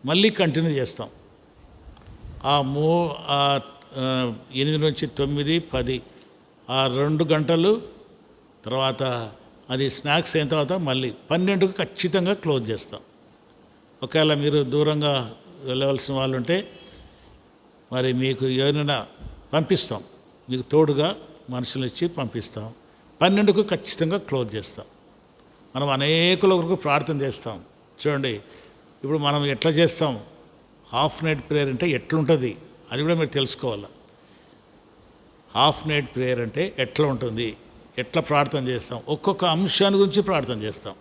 మళ్ళీ కంటిన్యూ చేస్తాం. 8 నుంచి 9, 10 ఆ 2 గంటలు. తర్వాత అది స్నాక్స్ అయిన తర్వాత మళ్ళీ 12కు ఖచ్చితంగా క్లోజ్ చేస్తాం. ఒకవేళ మీరు దూరంగా వెళ్ళవలసిన వాళ్ళు ఉంటే మరి మీకు ఏమైనా పంపిస్తాం, మీకు తోడుగా మనుషులు ఇచ్చి పంపిస్తాం. 12కు ఖచ్చితంగా క్లోజ్ చేస్తాం. మనం అనేకుల వరకు ప్రార్థన చేస్తాం. చూడండి, ఇప్పుడు మనం ఎట్లా చేస్తాం? హాఫ్ నైట్ ప్రేయర్ అంటే ఎట్లుంటుంది అది కూడా మీరు తెలుసుకోవాలి. హాఫ్ నైట్ ప్రేయర్ అంటే ఎట్లా ఉంటుంది, ఎట్లా ప్రార్థన చేస్తాం, ఒక్కొక్క అంశాన్ని గురించి ప్రార్థన చేస్తాం.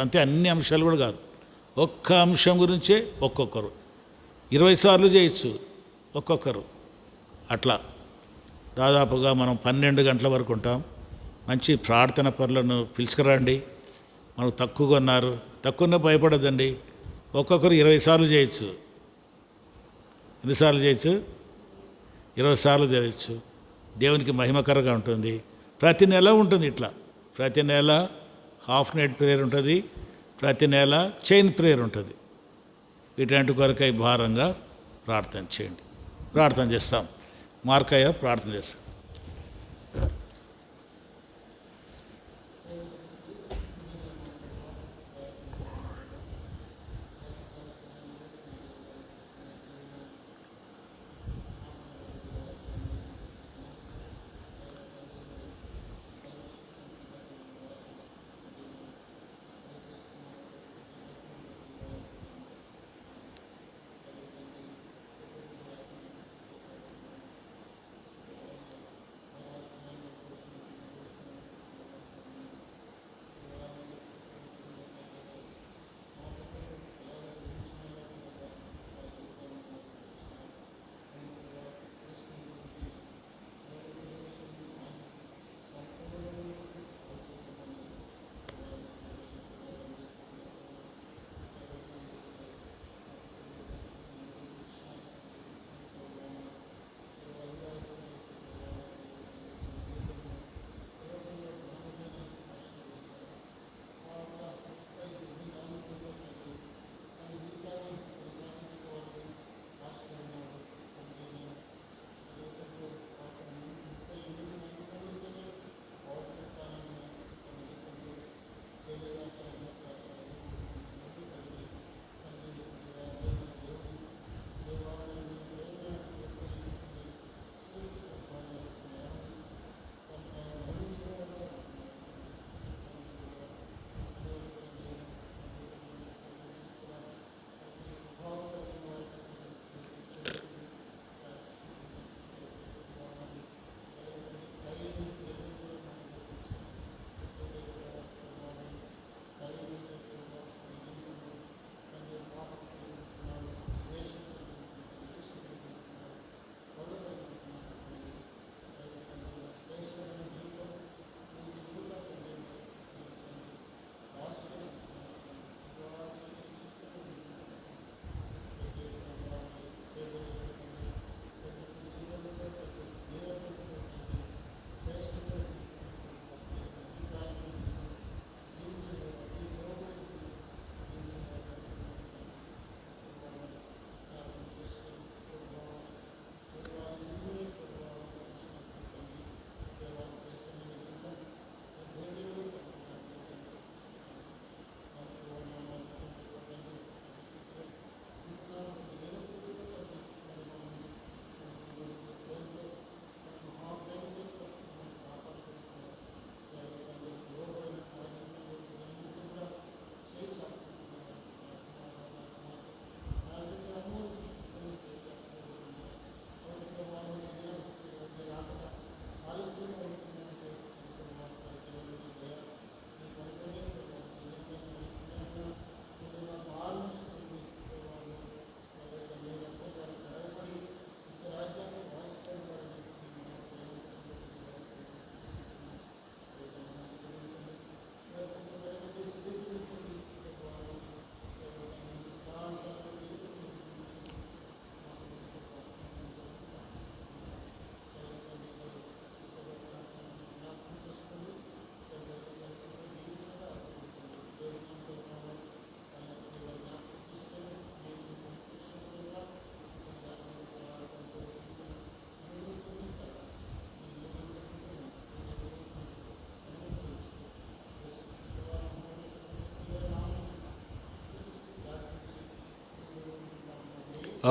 అంతే, అన్ని అంశాలు కూడా కాదు, ఒక్క అంశం గురించే ఒక్కొక్కరు 20 సార్లు చేయొచ్చు ఒక్కొక్కరు. అట్లా దాదాపుగా మనం 12 గంటల వరకు ఉంటాం. మంచి ప్రార్థన పరులను పిలుచుకురండి. మనకు తక్కువగా ఉన్నారు, తక్కువనే భయపడద్దండి. ఒక్కొక్కరు 20 సార్లు చేయొచ్చు. ఎన్నిసార్లు చేయొచ్చు? 20 సార్లు చేయొచ్చు. దేవునికి మహిమకరంగా ఉంటుంది. ప్రతి నెల ఉంటుంది ఇట్లా. ప్రతి నెల హాఫ్ నైట్ ప్రేయర్ ఉంటుంది, ప్రతి నెల చైన్ ప్రేయర్ ఉంటుంది. ఇటువంటి కొరకై భారంగా ప్రార్థన చేయండి. ప్రార్థన చేస్తాం. మార్కయ్య ప్రార్థన చేస్తాం.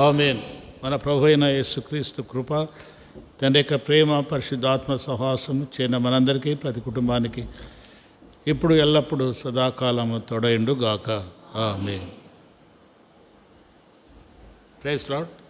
ఆమేన్. మన ప్రభు అయిన యేసుక్రీస్తు కృప, తండ్రి యొక్క ప్రేమ, పరిశుద్ధాత్మ సహవాసం చేరిన మనందరికీ, ప్రతి కుటుంబానికి ఇప్పుడు ఎల్లప్పుడూ సదాకాలము తోడైండు గాక. ఆమేన్. Praise lord.